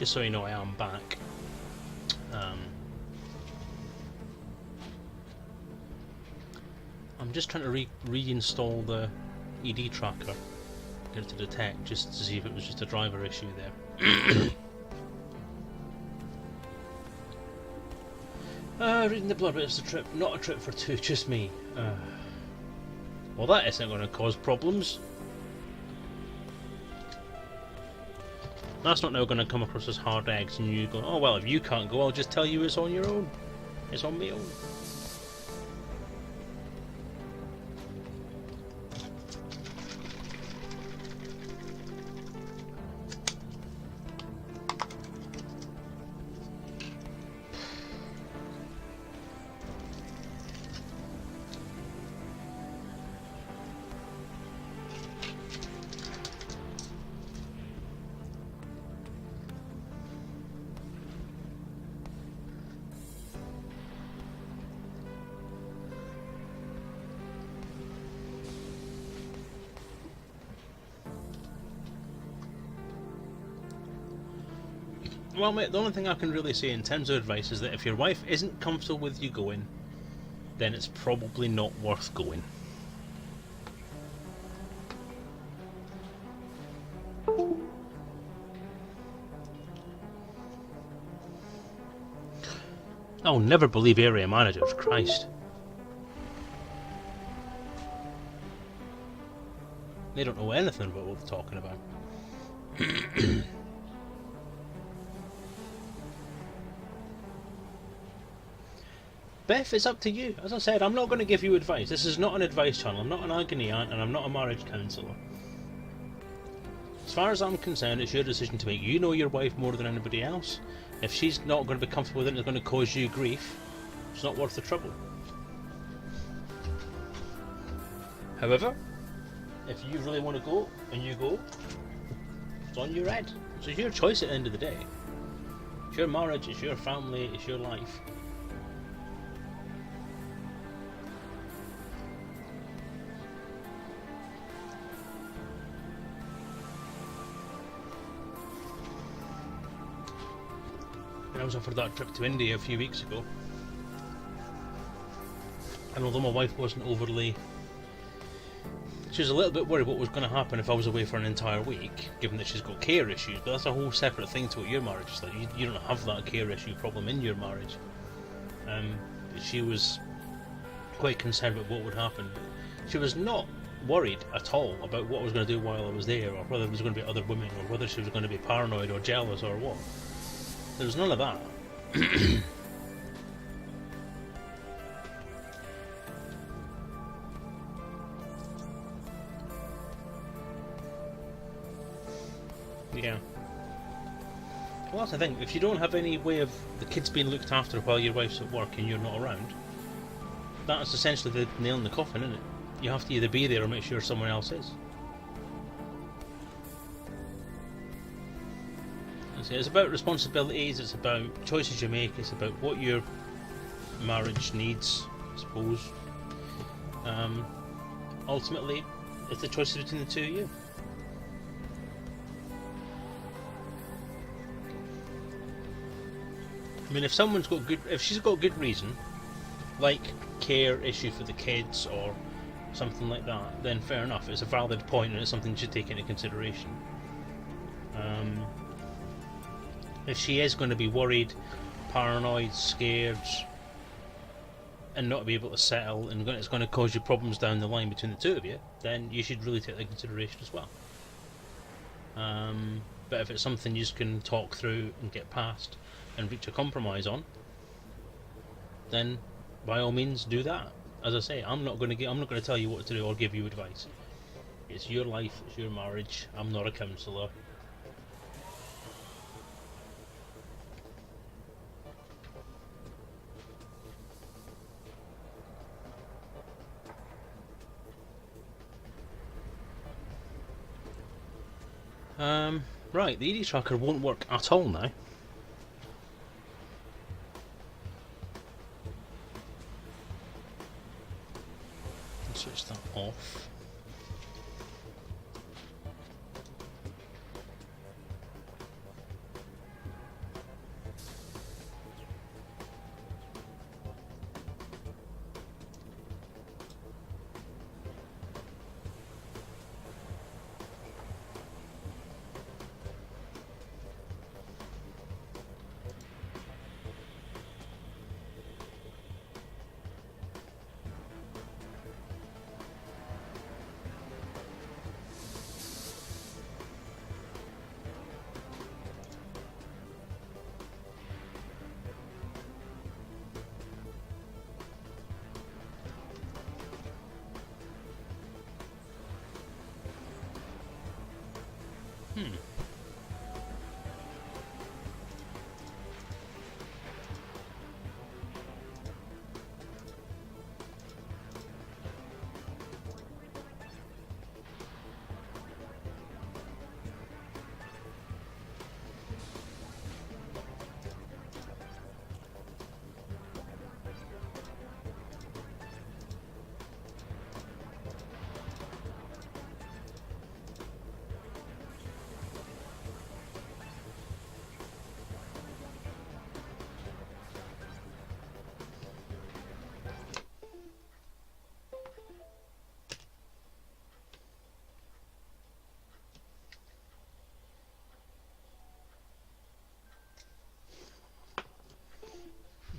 just so you know, I am back. I'm just trying to reinstall the ED tracker, get it to detect, just to see if it was just a driver issue there. Reading the blurb, it's a trip, not a trip for two, just me. Well, that isn't going to cause problems. That's not now going to come across as hard eggs and you go, oh well, if you can't go, I'll just tell you it's on your own. It's on my own. Well, mate, the only thing I can really say in terms of advice is that if your wife isn't comfortable with you going, then it's probably not worth going. I'll never believe area managers, Christ. They don't know anything about what they're talking about. Beth, it's up to you. As I said, I'm not going to give you advice. This is not an advice channel. I'm not an agony aunt and I'm not a marriage counsellor. As far as I'm concerned, it's your decision to make. You know your wife more than anybody else. If she's not going to be comfortable with it and it's going to cause you grief, it's not worth the trouble. However, if you really want to go, and you go, it's on your head. It's your choice at the end of the day. It's your marriage, it's your family, it's your life. I was offered that trip to India a few weeks ago, and although my wife wasn't overly, she was a little bit worried what was going to happen if I was away for an entire week, given that she's got care issues, but that's a whole separate thing to what your marriage is like. You don't have that care issue problem in your marriage. She was quite concerned about what would happen, but she was not worried at all about what I was going to do while I was there, or whether there was going to be other women, or whether she was going to be paranoid or jealous or what. There was none of that. Yeah. Well, that's the thing. If you don't have any way of the kids being looked after while your wife's at work and you're not around, that's essentially the nail in the coffin, isn't it? You have to either be there or make sure someone else is. It's about responsibilities, it's about choices you make, it's about what your marriage needs, I suppose. Ultimately, it's the choices between the two of you. I mean, if she's got good reason, like care issue for the kids or something like that, then fair enough, it's a valid point and it's something you should take into consideration. If she is going to be worried, paranoid, scared, and not be able to settle, and it's going to cause you problems down the line between the two of you, then you should really take that into consideration as well. But if it's something you just can talk through and get past and reach a compromise on, then by all means do that. As I say, I'm not going to tell you what to do or give you advice. It's your life, it's your marriage. I'm not a counsellor. Right, the ED tracker won't work at all now. Let's switch that off.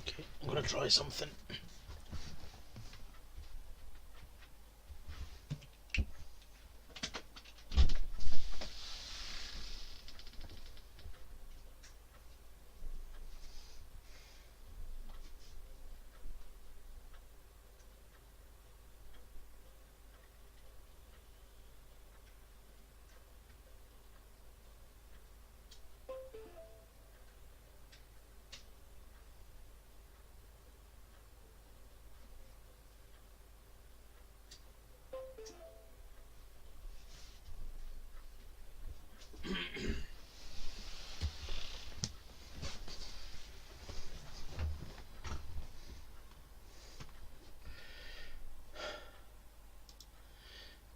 Okay, I'm gonna try something.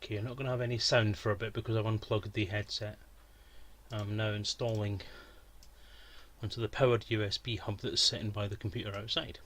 Okay, you're not going to have any sound for a bit because I've unplugged the headset. I'm now installing onto the powered USB hub that's sitting by the computer outside.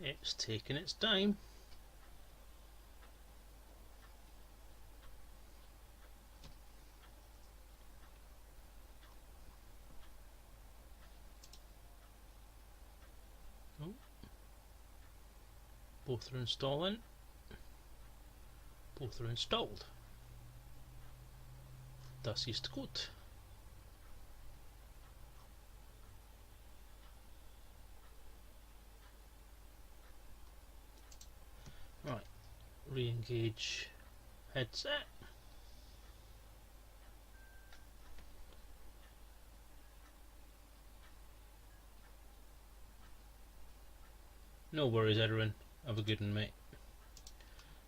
It's taking its time. Oh. Both are installing. Both are installed. Das ist gut. Right, re-engage headset. No worries, Edwin. Have a good one, mate.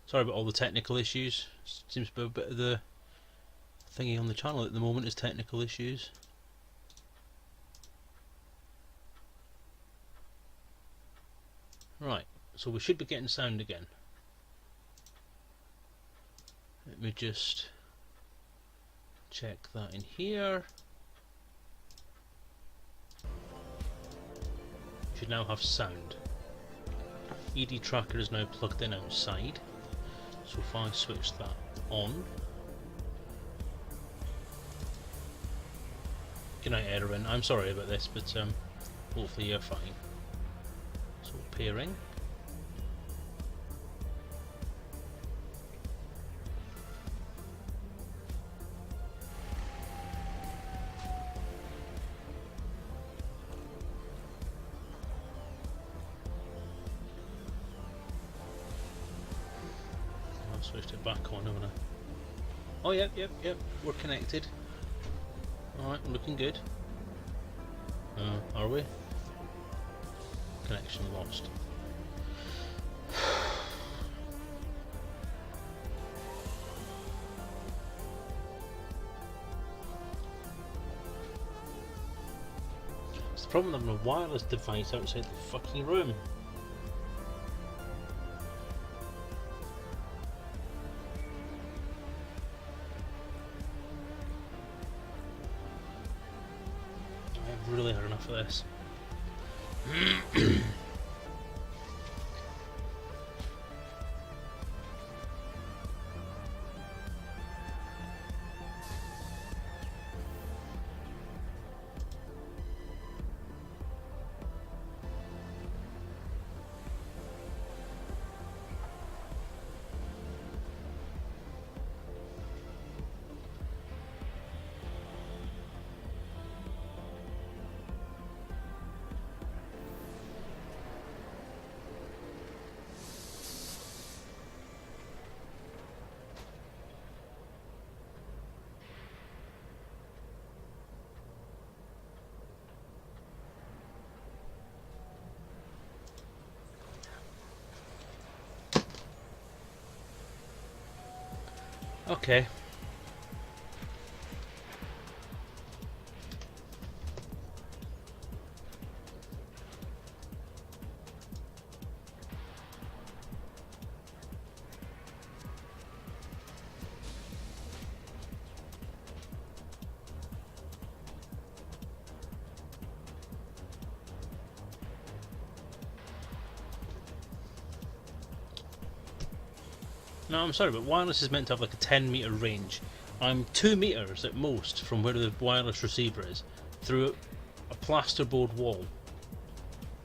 Sorry about all the technical issues. Seems to be a bit of the thingy on the channel at the moment is technical issues. Right, So we should be getting sound again. Let me just check that in here. Should now have sound. ED tracker is now plugged in outside. So if I switch that on. Good night, Erin. I'm sorry about this, but hopefully you're fine. So pairing. I've switched it back on, haven't I? Oh, yep, we're connected. Alright, looking good. Are we? Connection lost. It's the problem having a wireless device outside the fucking room. I've really had enough of this. Okay. No, I'm sorry, but wireless is meant to have like a 10-meter range. I'm 2 meters at most from where the wireless receiver is, through a plasterboard wall.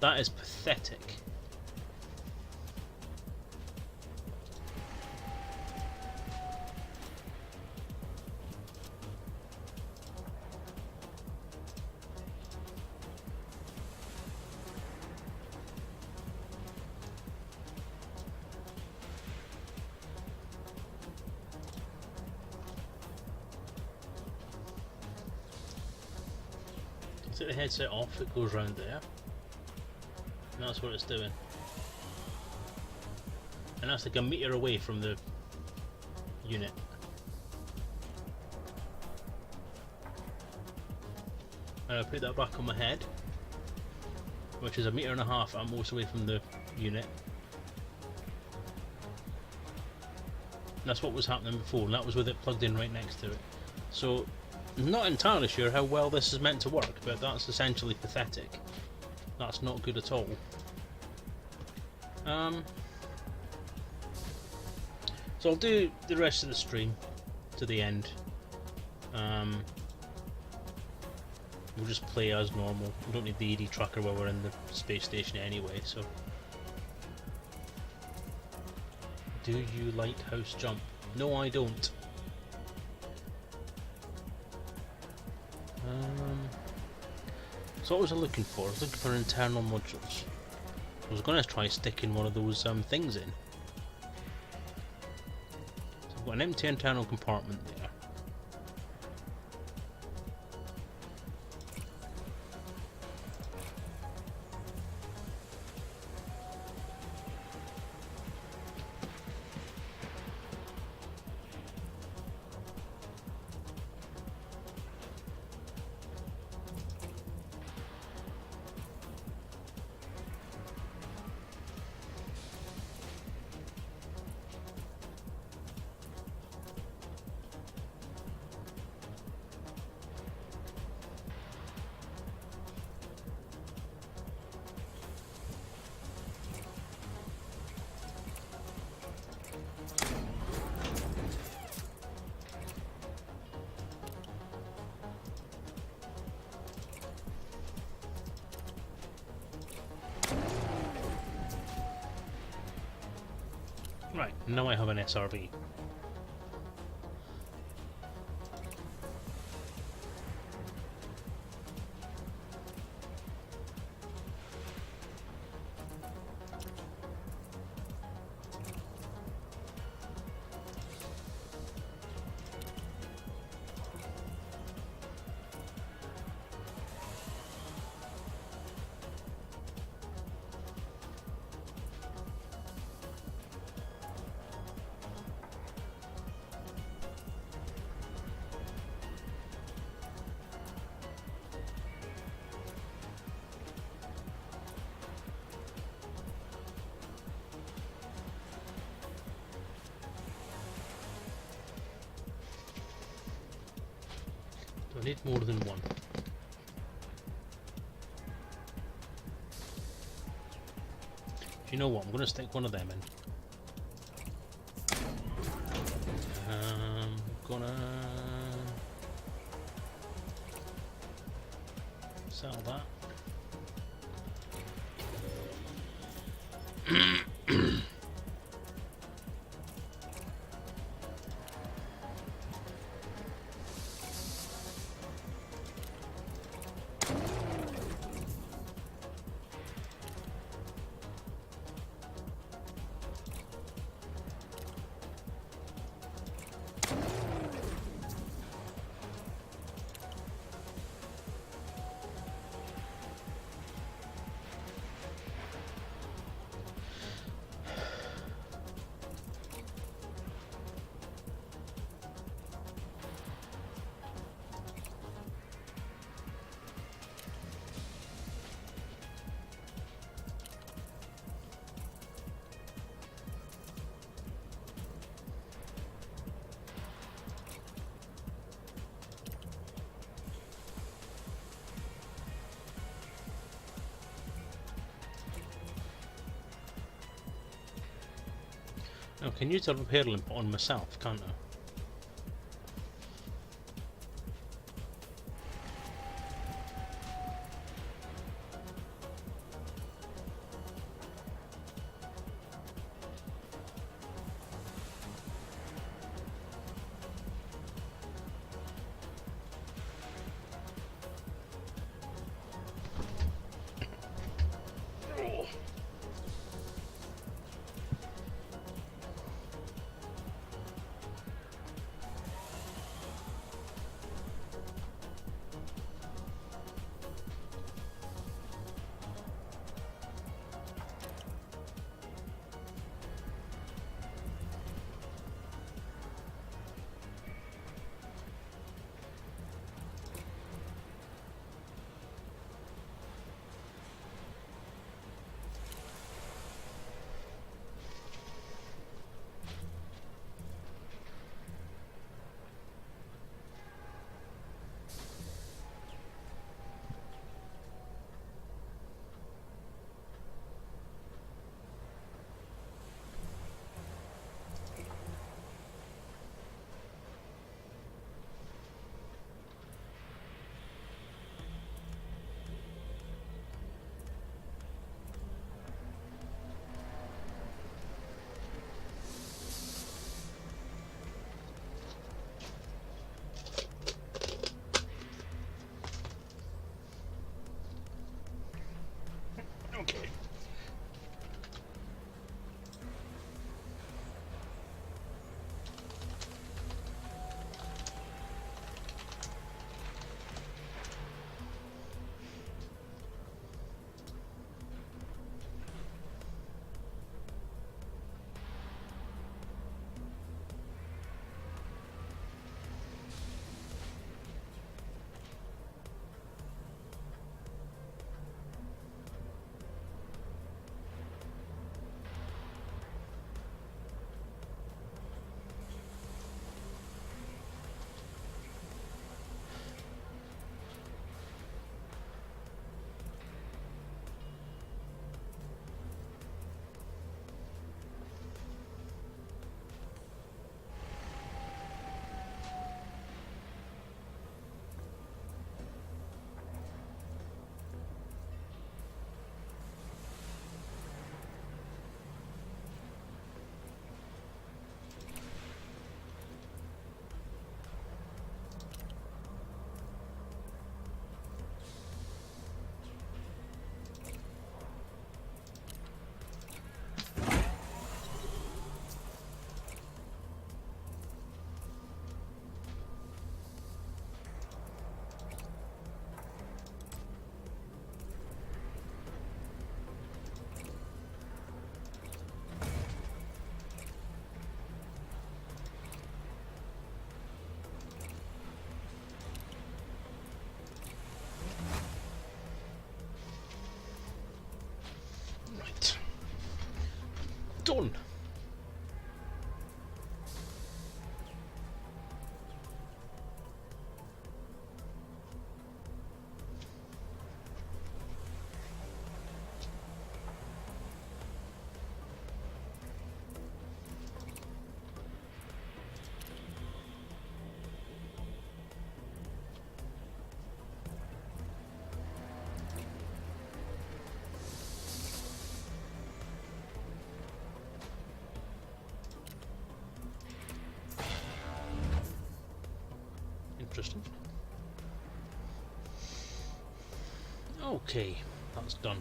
That is pathetic. Take the headset off, it goes round there. And that's what it's doing. And that's like a meter away from the unit. And I put that back on my head, which is a meter and a half at most away from the unit. And that's what was happening before, and that was with it plugged in right next to it. So, I'm not entirely sure how well this is meant to work, but that's essentially pathetic. That's not good at all. So I'll do the rest of the stream to the end. We'll just play as normal. We don't need the ED tracker while we're in the space station anyway, so. Do you lighthouse jump? No, I don't. So what was I looking for? I was looking for internal modules. I was going to try sticking one of those things in. So I've got an empty internal compartment there. Now I have an SRV. I need more than one. Do you know what? I'm going to stick one of them in. I'm gonna sell that. Now, can use a repair limp on myself, can't I? Okay. done. Interesting. Okay, that's done.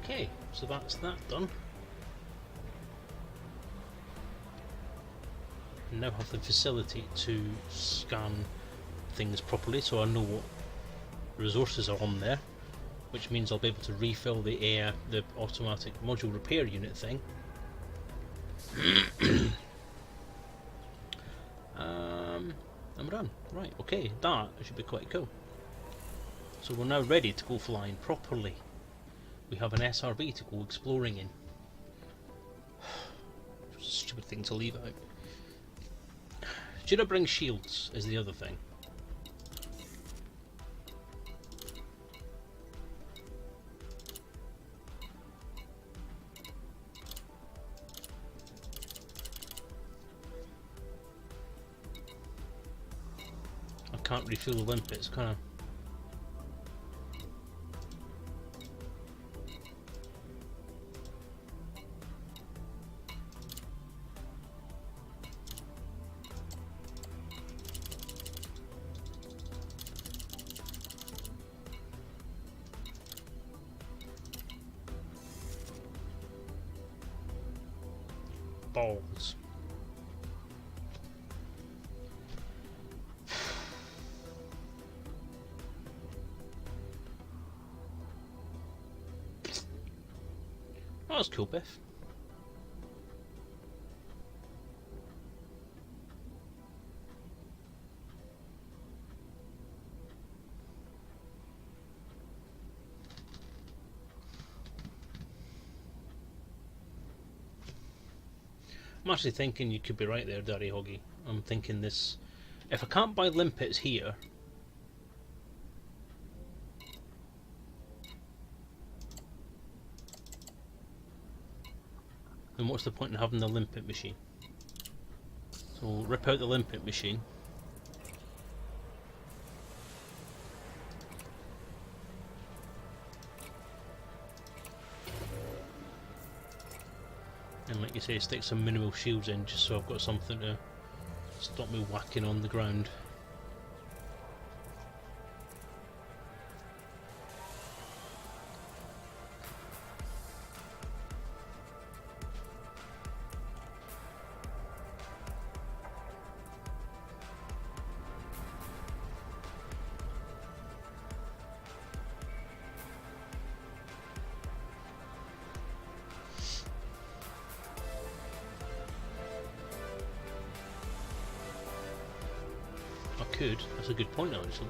Okay, so that's that done. I now have the facility to scan things properly, so I know what resources are on there, which means I'll be able to refill the automatic module repair unit thing. I'm done. Right, okay, that should be quite cool. So we're now ready to go flying properly. We have an SRB to go exploring in. Stupid thing to leave out. Should I bring shields is the other thing. I can't refuel the limpets, can I? Balls. Oh, that's cool, Biff. I'm actually thinking you could be right there, Daddy Hoggy. I'm thinking this... If I can't buy limpets here... then what's the point in having the limpet machine? So we'll rip out the limpet machine. And like you say, stick some minimal shields in just so I've got something to stop me whacking on the ground. could. That's a good point, actually.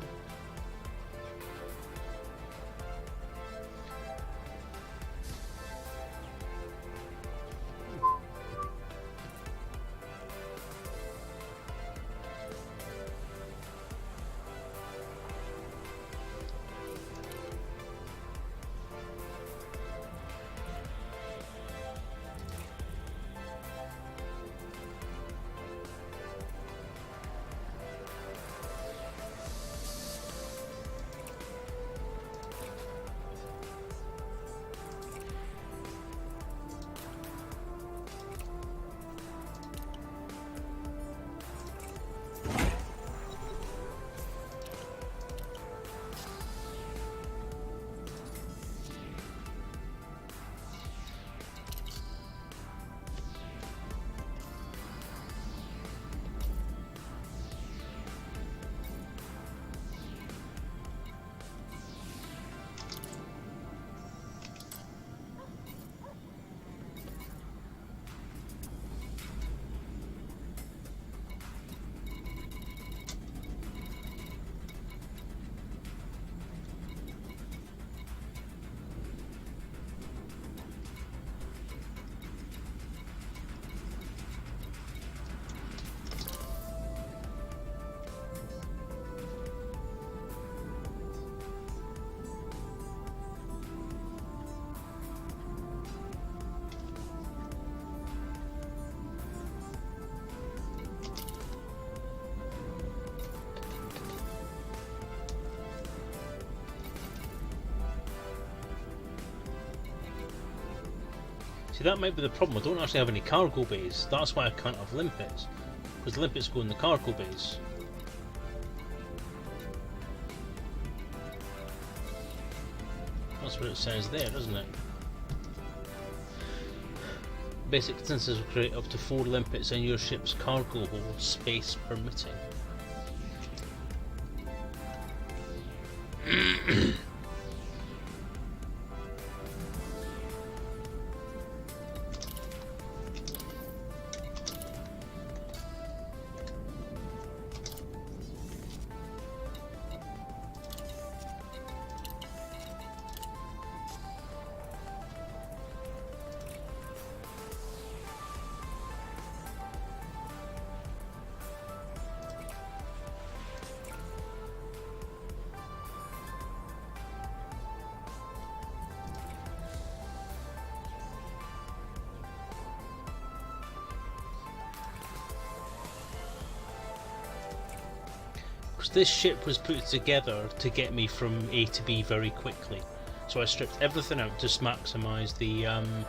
See, that might be the problem. I don't actually have any cargo bays. That's why I can't have limpets. Because limpets go in the cargo bays. That's what it says there, doesn't it? Basic consensus will create up to 4 limpets in your ship's cargo hold, space permitting. This ship was put together to get me from A to B very quickly, so I stripped everything out to maximise the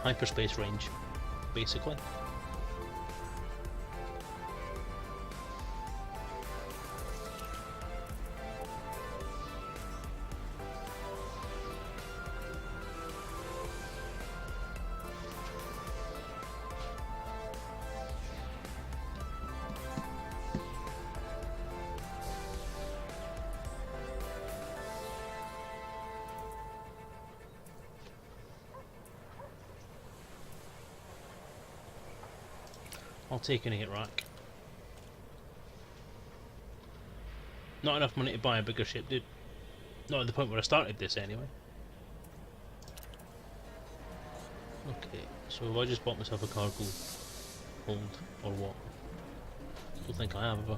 hyperspace range, basically. I'll take an 8 rack. Not enough money to buy a bigger ship, dude. Not at the point where I started this, anyway. Okay, so have I just bought myself a cargo hold, or what? Don't think I have, have I?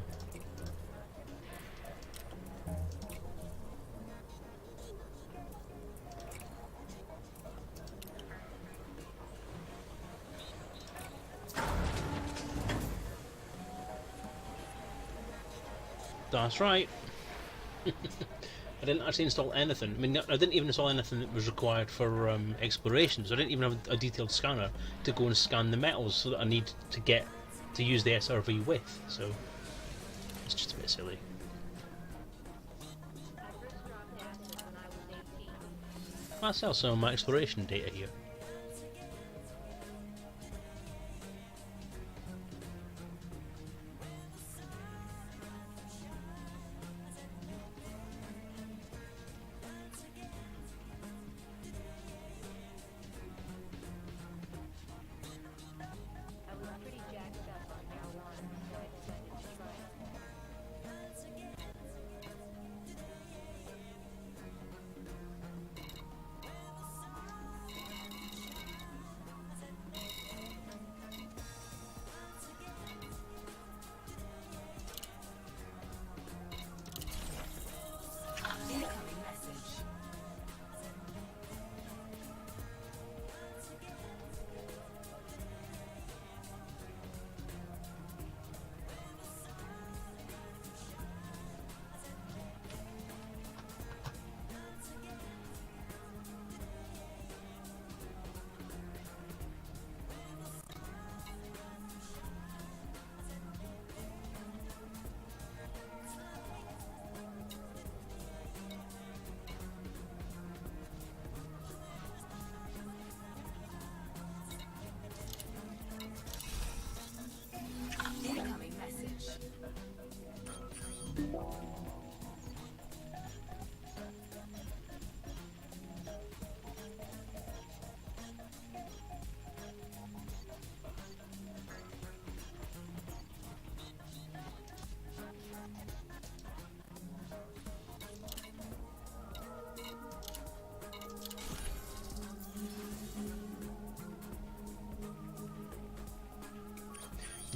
That's right. I didn't actually install anything. I mean, I didn't even install anything that was required for exploration, so I didn't even have a detailed scanner to go and scan the metals so that I need to get to use the SRV with, so it's just a bit silly. I'll sell some of my exploration data here.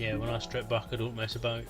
Yeah, when I strip back, I don't mess about.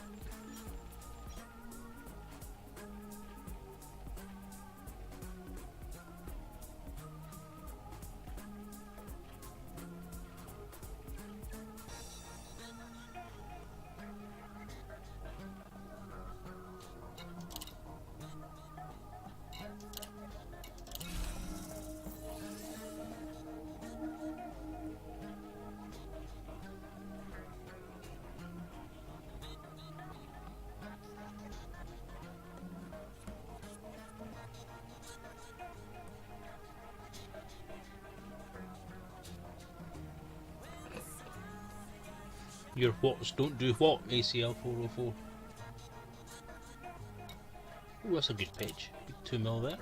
Your whats don't do what, ACL 404. Oh, that's a good page. Good 2 mil there.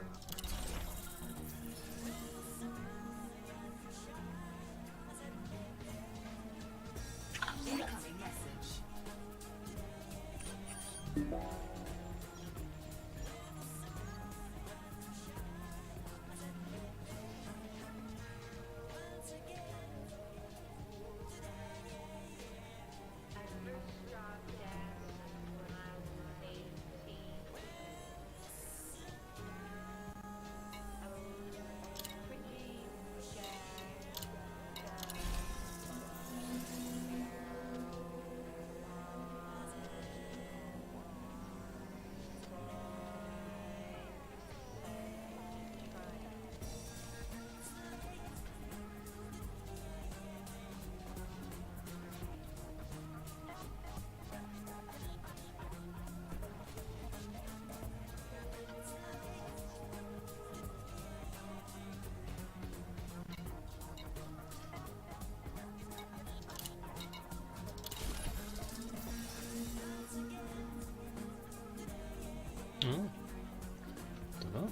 Oh, don't know.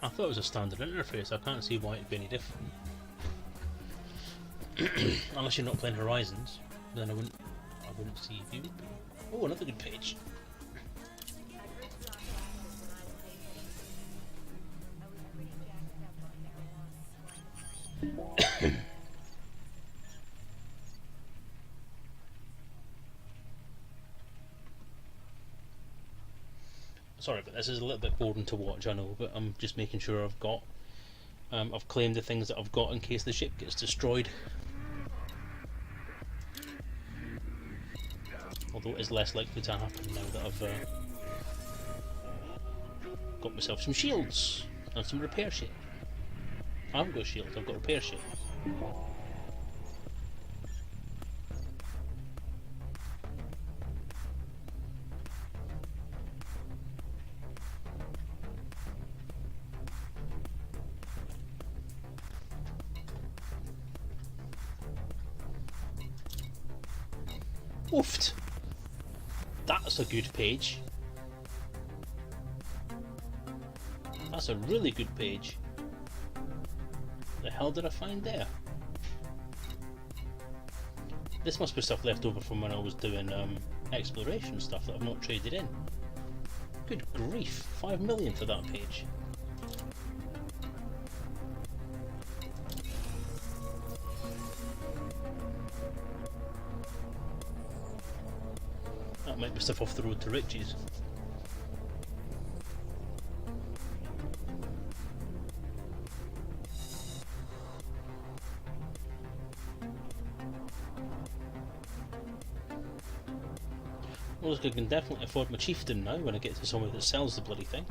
I thought it was a standard interface. I can't see why it'd be any different. Unless you're not playing Horizons, then I wouldn't see if you would be. Oh, another good page. Sorry, but this is a little bit boring to watch, I know, but I'm just making sure I've claimed the things that I've got in case the ship gets destroyed. Although it is less likely to happen now that I've got myself some shields and some repair shit. I haven't got shields, I've got repair shit. Oofed! That's a good page. That's a really good page. The hell did I find there? This must be stuff left over from when I was doing exploration stuff that I've not traded in. Good grief, 5 million for that page. That might be stuff off the road to riches. Well, look, I can definitely afford my chieftain now when I get to somewhere that sells the bloody thing.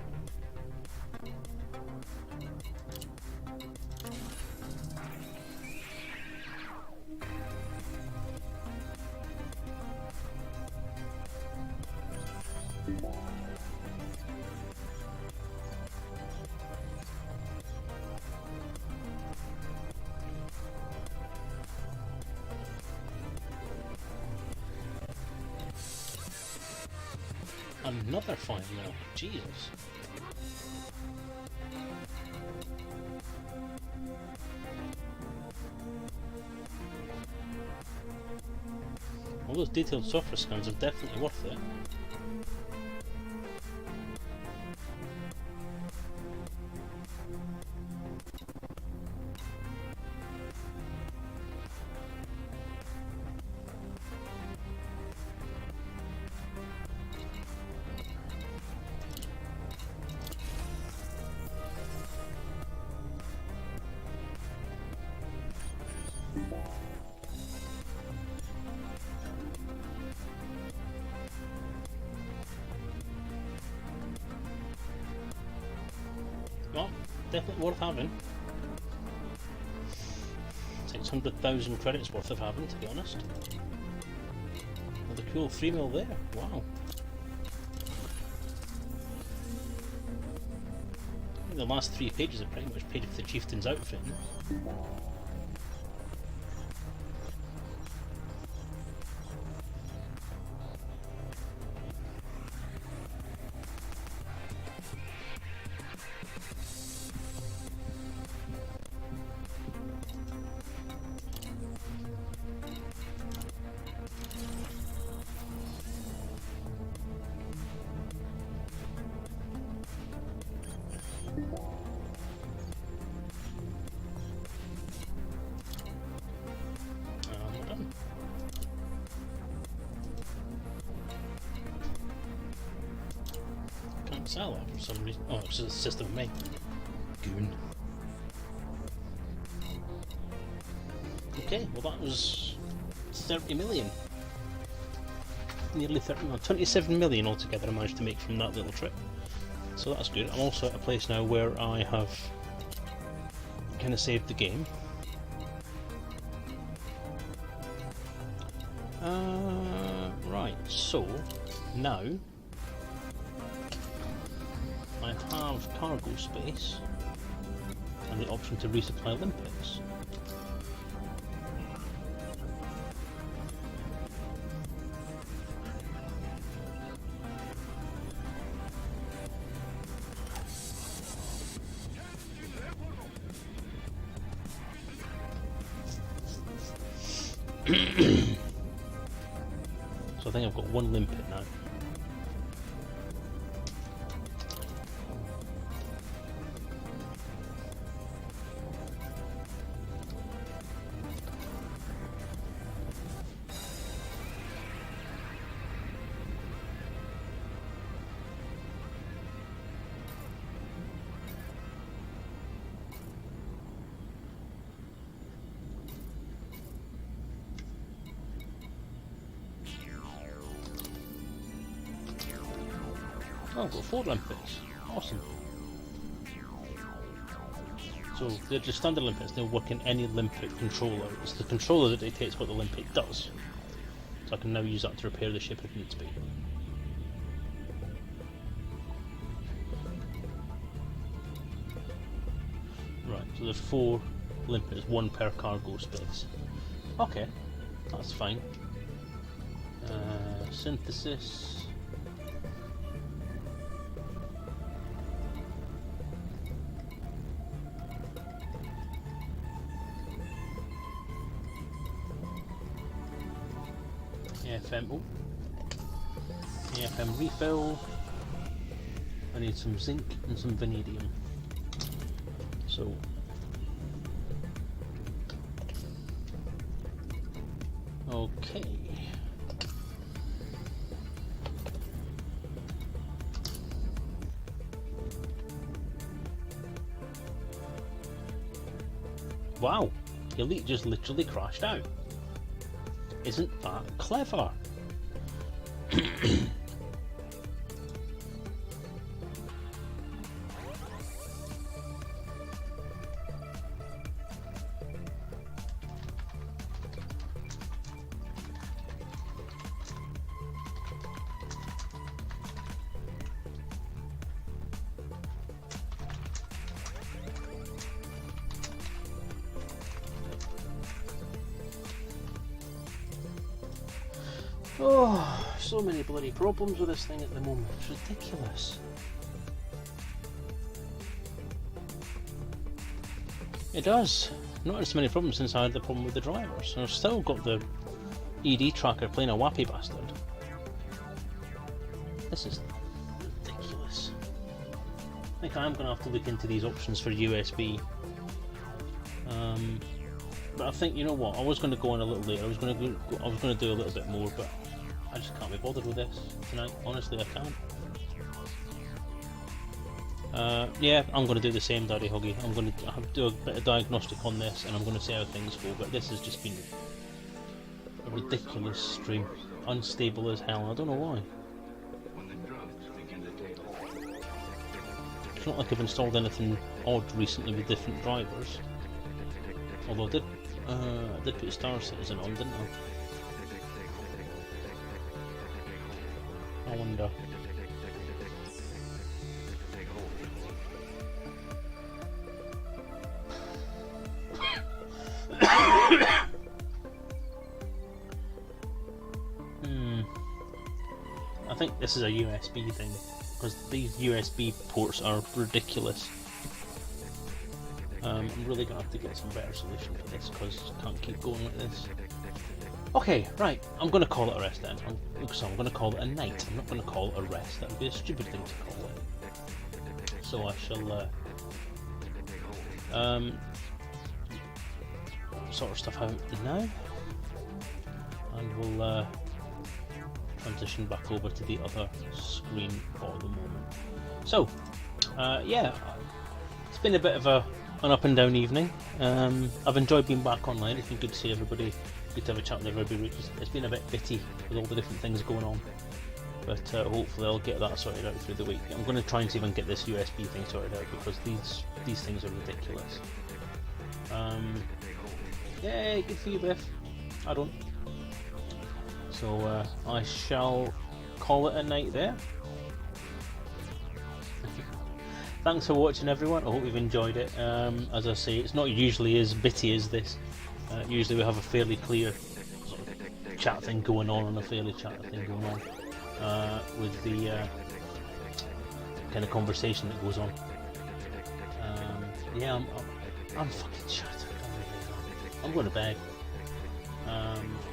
Another 5 mil, Jesus. All those detailed software scans are definitely worth it. Well, definitely worth having. 600,000 credits worth of having, to be honest. With a cool 3 mil there. Wow. I think the last 3 pages are pretty much paid for the chieftain's outfit. We're done. Can't sell that for some reason. Oh, it's just a system of me. Goon. Okay, well that was 30 million. Nearly 30 million. 27 million altogether I managed to make from that little trip. So that's good. I'm also at a place now where I have kind of saved the game. Right, so now I have cargo space and the option to resupply limpets. So I think I've got 1 limpet now. Oh, I've got 4 limpets. Awesome. So they're just standard limpets, they'll work in any limpet controller. It's the controller that dictates what the limpet does. So I can now use that to repair the ship if needs be. Right, so there's 4 limpets, 1 per cargo space. Okay, that's fine. Synthesis. AFM, AFM refill. I need some zinc and some vanadium. So okay. Wow, Elite just literally crashed out. Isn't that clever? Oh, so many bloody problems with this thing at the moment. It's ridiculous. It does. Not as many problems since I had the problem with the drivers. I've still got the ED tracker playing a wappy bastard. This is ridiculous. I think I am going to have to look into these options for USB. But I think, you know what, I was going to go on a little later. I was going to do a little bit more, but I just can't be bothered with this tonight. Honestly, I can't. Yeah, I'm going to do the same, Daddy Huggy. I'm going to do a bit of diagnostic on this, and I'm going to see how things go. But this has just been a ridiculous stream, unstable as hell. I don't know why. When the drugs begin to take hold, It's not like I've installed anything odd recently with different drivers. Although I did put Star Citizen on, didn't I? I wonder. I think this is a USB thing, because these USB ports are ridiculous. I'm really going to have to get some better solution for this, because I can't keep going like this. Okay, right, I'm going to call it a rest then. I'm going to call it a night. I'm not going to call it a rest. That would be a stupid thing to call it. So I shall sort of stuff out now, and we'll transition back over to the other screen for the moment. So, yeah, it's been a bit of an up and down evening. I've enjoyed being back online. It's been good to see everybody, good to have a chat with everybody. It's been a bit bitty with all the different things going on, but hopefully I'll get that sorted out through the week. I'm going to try and see if I can get this USB thing sorted out, because these things are ridiculous. Yay, good for you, Biff. I don't. So I shall call it a night there. Thanks for watching, everyone. I hope you've enjoyed it. As I say, it's not usually as bitty as this. Usually we have a fairly clear sort of chat thing going on and a fairly chat thing going on with the kind of conversation that goes on. Yeah, I'm fucking shattered. I'm going to bed.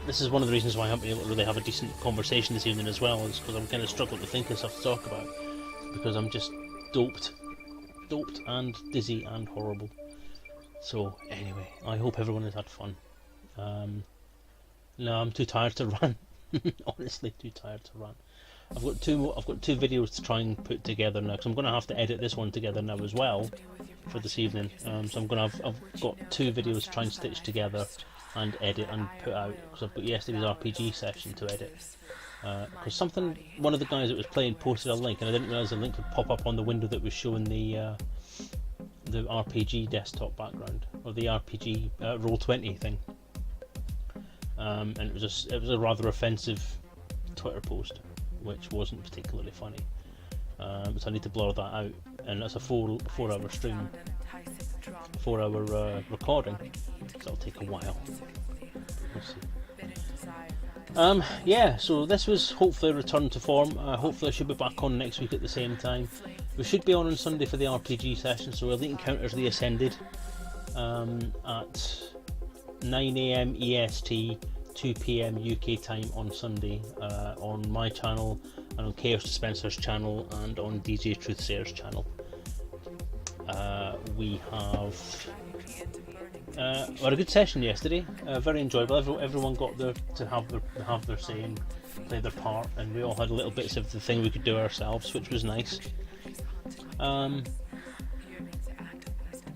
This is one of the reasons why I haven't been able to really have a decent conversation this evening as well, is because I'm kind of struggling to think of stuff to talk about, because I'm just doped and dizzy and horrible. So anyway, I hope everyone has had fun. No, I'm too tired to run. Honestly, too tired to run. I've got two videos to try and put together now, because I'm going to have to edit this one together now as well for this evening. So I've got two videos to try and stitch together and edit and put out, because I've got yesterday's RPG session to edit. Because one of the guys that was playing posted a link, and I didn't realise the link would pop up on the window that was showing the RPG desktop background, or the RPG Roll20 thing. And it was a rather offensive Twitter post, which wasn't particularly funny. So I need to blur that out, and that's a 4-hour stream, 4-hour recording, so it'll take a while. We'll see. Yeah, so this was hopefully a return to form. Hopefully I should be back on next week at the same time. We should be on Sunday for the RPG session, so Elite Encounters The Ascended at 9 AM EST, 2 PM UK time on Sunday, on my channel, and on Chaos Dispenser's channel, and on DJ Truthsayer's channel. We had a good session yesterday, very enjoyable. Everyone got there to have their say and play their part, and we all had little bits of the thing we could do ourselves, which was nice. And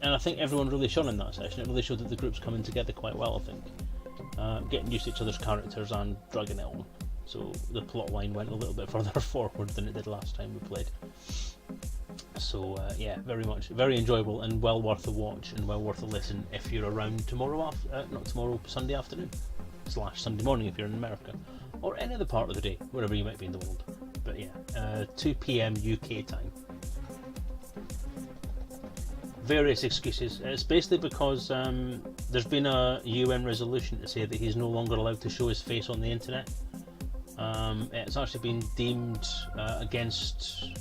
I think everyone really shone in that session. It really showed that the group's coming together quite well, I think. Getting used to each other's characters and dragging it on. So the plot line went a little bit further forward than it did last time we played. So yeah, very enjoyable and well worth a watch and well worth a listen if you're around Sunday afternoon / Sunday morning if you're in America, or any other part of the day, wherever you might be in the world. But yeah, 2 PM UK time. Various excuses. It's basically because there's been a UN resolution to say that he's no longer allowed to show his face on the internet. It's actually been deemed against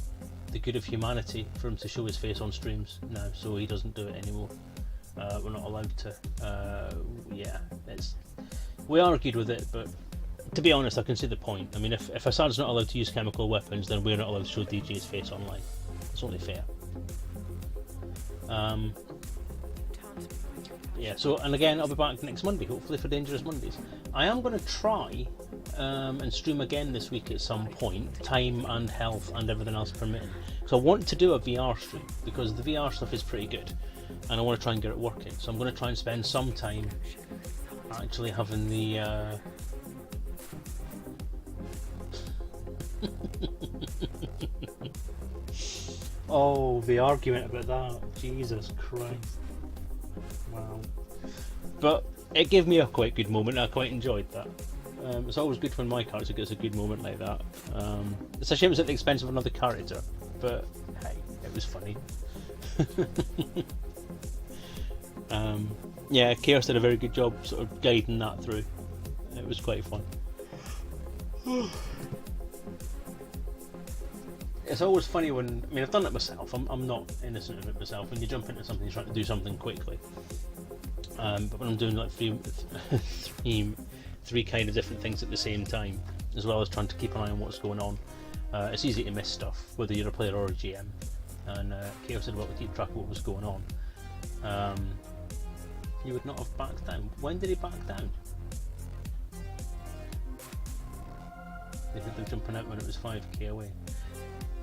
the good of humanity for him to show his face on streams now, so he doesn't do it anymore. We're not allowed to. Yeah, we argued with it, but to be honest, I can see the point. I mean, if Assad's not allowed to use chemical weapons, then we're not allowed to show DJ's face online. It's only fair. Yeah, so, and again, I'll be back next Monday, hopefully for Dangerous Mondays. I am going to try and stream again this week at some point, time and health and everything else permitting. So I want to do a VR stream, because the VR stuff is pretty good, and I want to try and get it working. So I'm going to try and spend some time actually having the... Oh, the argument about that. Jesus Christ. Wow. But it gave me a quite good moment. I quite enjoyed that. It's always good when my character gets a good moment like that. It's a shame it's at the expense of another character, but hey, it was funny. Yeah, Chaos did a very good job sort of guiding that through. It was quite fun. It's always funny when, I mean, I've done it myself, I'm not innocent of it myself, when you jump into something you're trying to do something quickly. But when I'm doing like three kind of different things at the same time, as well as trying to keep an eye on what's going on, it's easy to miss stuff, whether you're a player or a GM. And Chaos did well to keep track of what was going on. He would not have backed down. When did he back down? They did them jumping out when it was 5k away.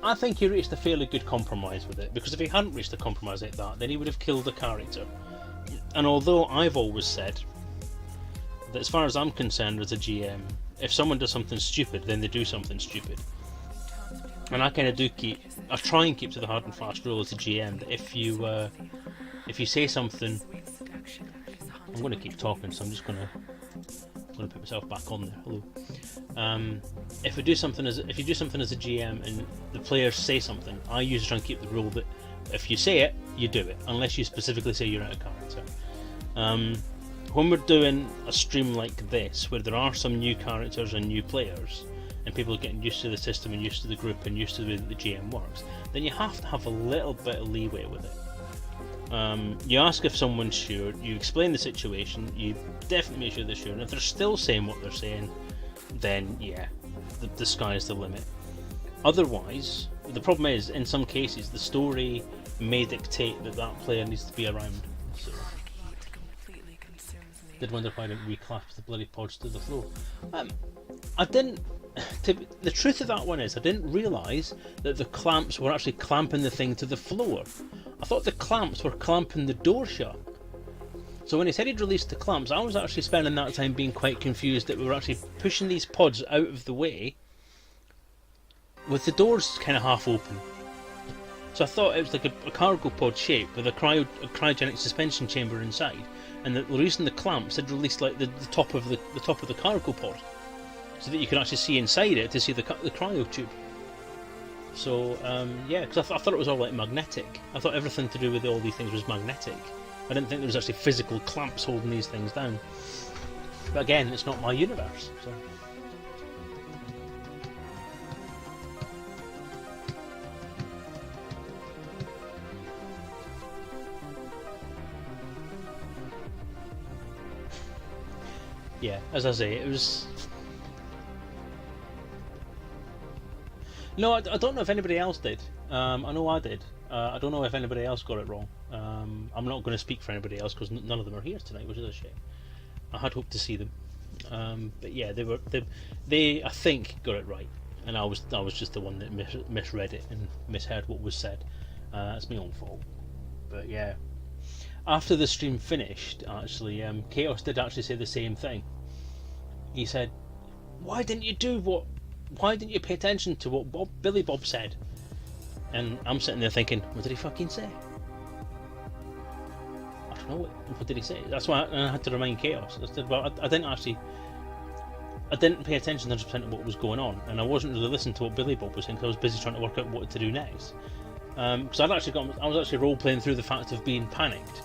I think he reached a fairly good compromise with it, because if he hadn't reached a compromise like that, then he would have killed the character. And although I've always said that as far as I'm concerned as a GM, if someone does something stupid, then they do something stupid. And I kind of I try and keep to the hard and fast rule as a GM, that if you say something, I'm going to keep talking, so I'm just going to put myself back on there. Hello. If you do something as a GM and the players say something, I usually try and keep the rule that if you say it, you do it, unless you specifically say you're out of character. When we're doing a stream like this, where there are some new characters and new players, and people are getting used to the system and used to the group and used to the way that the GM works, then you have to have a little bit of leeway with it. You ask if someone's sure, you explain the situation, you definitely make sure they're sure, and if they're still saying what they're saying, then yeah, the sky's the limit. Otherwise, the problem is, in some cases, the story may dictate that that player needs to be around. So, did wonder why I didn't reclasp the bloody pods to the floor. I didn't. The truth of that one is, I didn't realise that the clamps were actually clamping the thing to the floor. I thought the clamps were clamping the door shut. So when he said he'd released the clamps, I was actually spending that time being quite confused that we were actually pushing these pods out of the way with the doors kind of half open. So I thought it was like a cargo pod shape with a cryogenic suspension chamber inside, and the reason the clamps had released like the top of the cargo pod, so that you could actually see inside it to see the cryo tube. So yeah, because I thought it was all like magnetic. I thought everything to do with all these things was magnetic. I didn't think there was actually physical clamps holding these things down. But again, it's not my universe. So. Yeah, as I say, it was... No, I don't know if anybody else did. I know I did. I don't know if anybody else got it wrong. I'm not going to speak for anybody else because none of them are here tonight, which is a shame. I had hoped to see them, but yeah, they I think got it right, and I was just the one that misread it and misheard what was said. It's my own fault. But yeah, after the stream finished, actually, Chaos did actually say the same thing. He said, "Why didn't you pay attention to what Billy Bob said?" And I'm sitting there thinking, what did he fucking say? I don't know, what did he say? That's why I had to remind Chaos. I said, well, I didn't pay attention 100% to what was going on, and I wasn't really listening to what Billy Bob was saying because I was busy trying to work out what to do next. Because I was actually role playing through the fact of being panicked,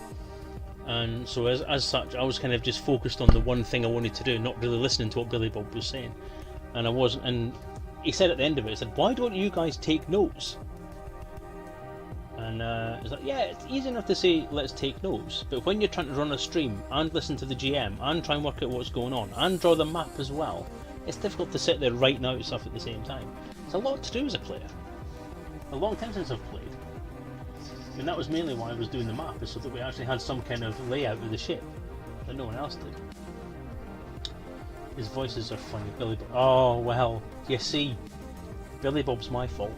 and so as such, I was kind of just focused on the one thing I wanted to do, not really listening to what Billy Bob was saying. And I wasn't. And he said at the end of it, he said, "Why don't you guys take notes?" And it's like, yeah, it's easy enough to say let's take notes, but when you're trying to run a stream and listen to the GM and try and work out what's going on and draw the map as well, it's difficult to sit there writing out stuff at the same time. It's a lot to do as a player. A long time since I've played, and that was mainly why I was doing the map, is so that we actually had some kind of layout of the ship that no one else did. His voices are funny, Billy Bob. Oh well, you see, Billy Bob's my fault.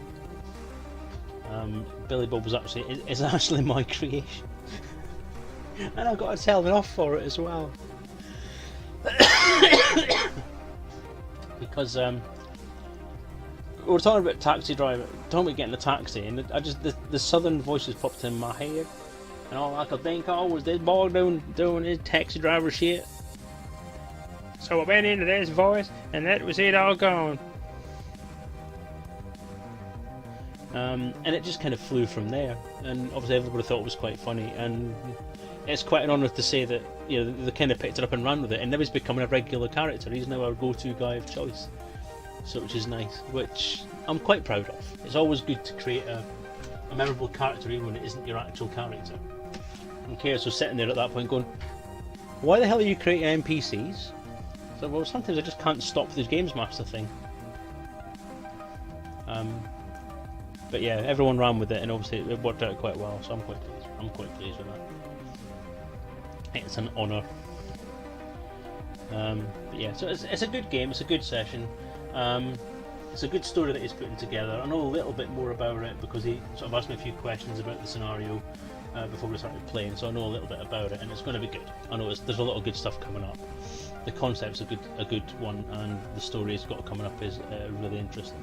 Billy Bob is actually my creation, and I've got to tell him off for it as well. Because we're talking about taxi driver, talking about getting a taxi, and the southern voices popped in my head, and all I could think of was this boy doing his taxi driver shit. So I went into this voice, and that was it all gone. And it just kind of flew from there, and obviously everybody thought it was quite funny, and it's quite an honour to say that, you know, they kind of picked it up and ran with it, and now he's becoming a regular character. He's now our go-to guy of choice, so which is nice, which I'm quite proud of. It's always good to create a memorable character even when it isn't your actual character. And Chaos was sitting there at that point going, why the hell are you creating NPCs? So, well, sometimes I just can't stop this Games Master thing. But yeah, everyone ran with it, and obviously it worked out quite well, so I'm quite pleased with that. It's an honour. But yeah, so it's a good game, it's a good session. It's a good story that he's putting together. I know a little bit more about it because he sort of asked me a few questions about the scenario before we started playing, so I know a little bit about it, and it's going to be good. I know there's a lot of good stuff coming up. The concept's a good one, and the story he's got coming up is really interesting.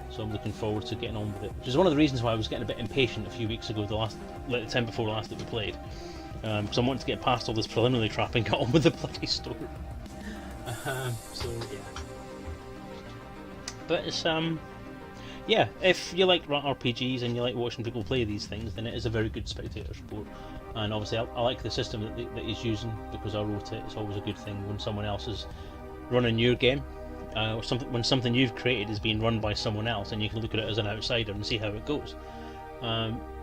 So I'm looking forward to getting on with it, which is one of the reasons why I was getting a bit impatient a few weeks ago, the time before last that we played, because I wanted to get past all this preliminary crap and get on with the bloody story. So yeah, but it's yeah, if you like RPGs and you like watching people play these things, then it is a very good spectator sport. And obviously I like the system that he's using, because I wrote it. It's always a good thing when someone else is running your game. Or when something you've created is being run by someone else, and you can look at it as an outsider and see how it goes.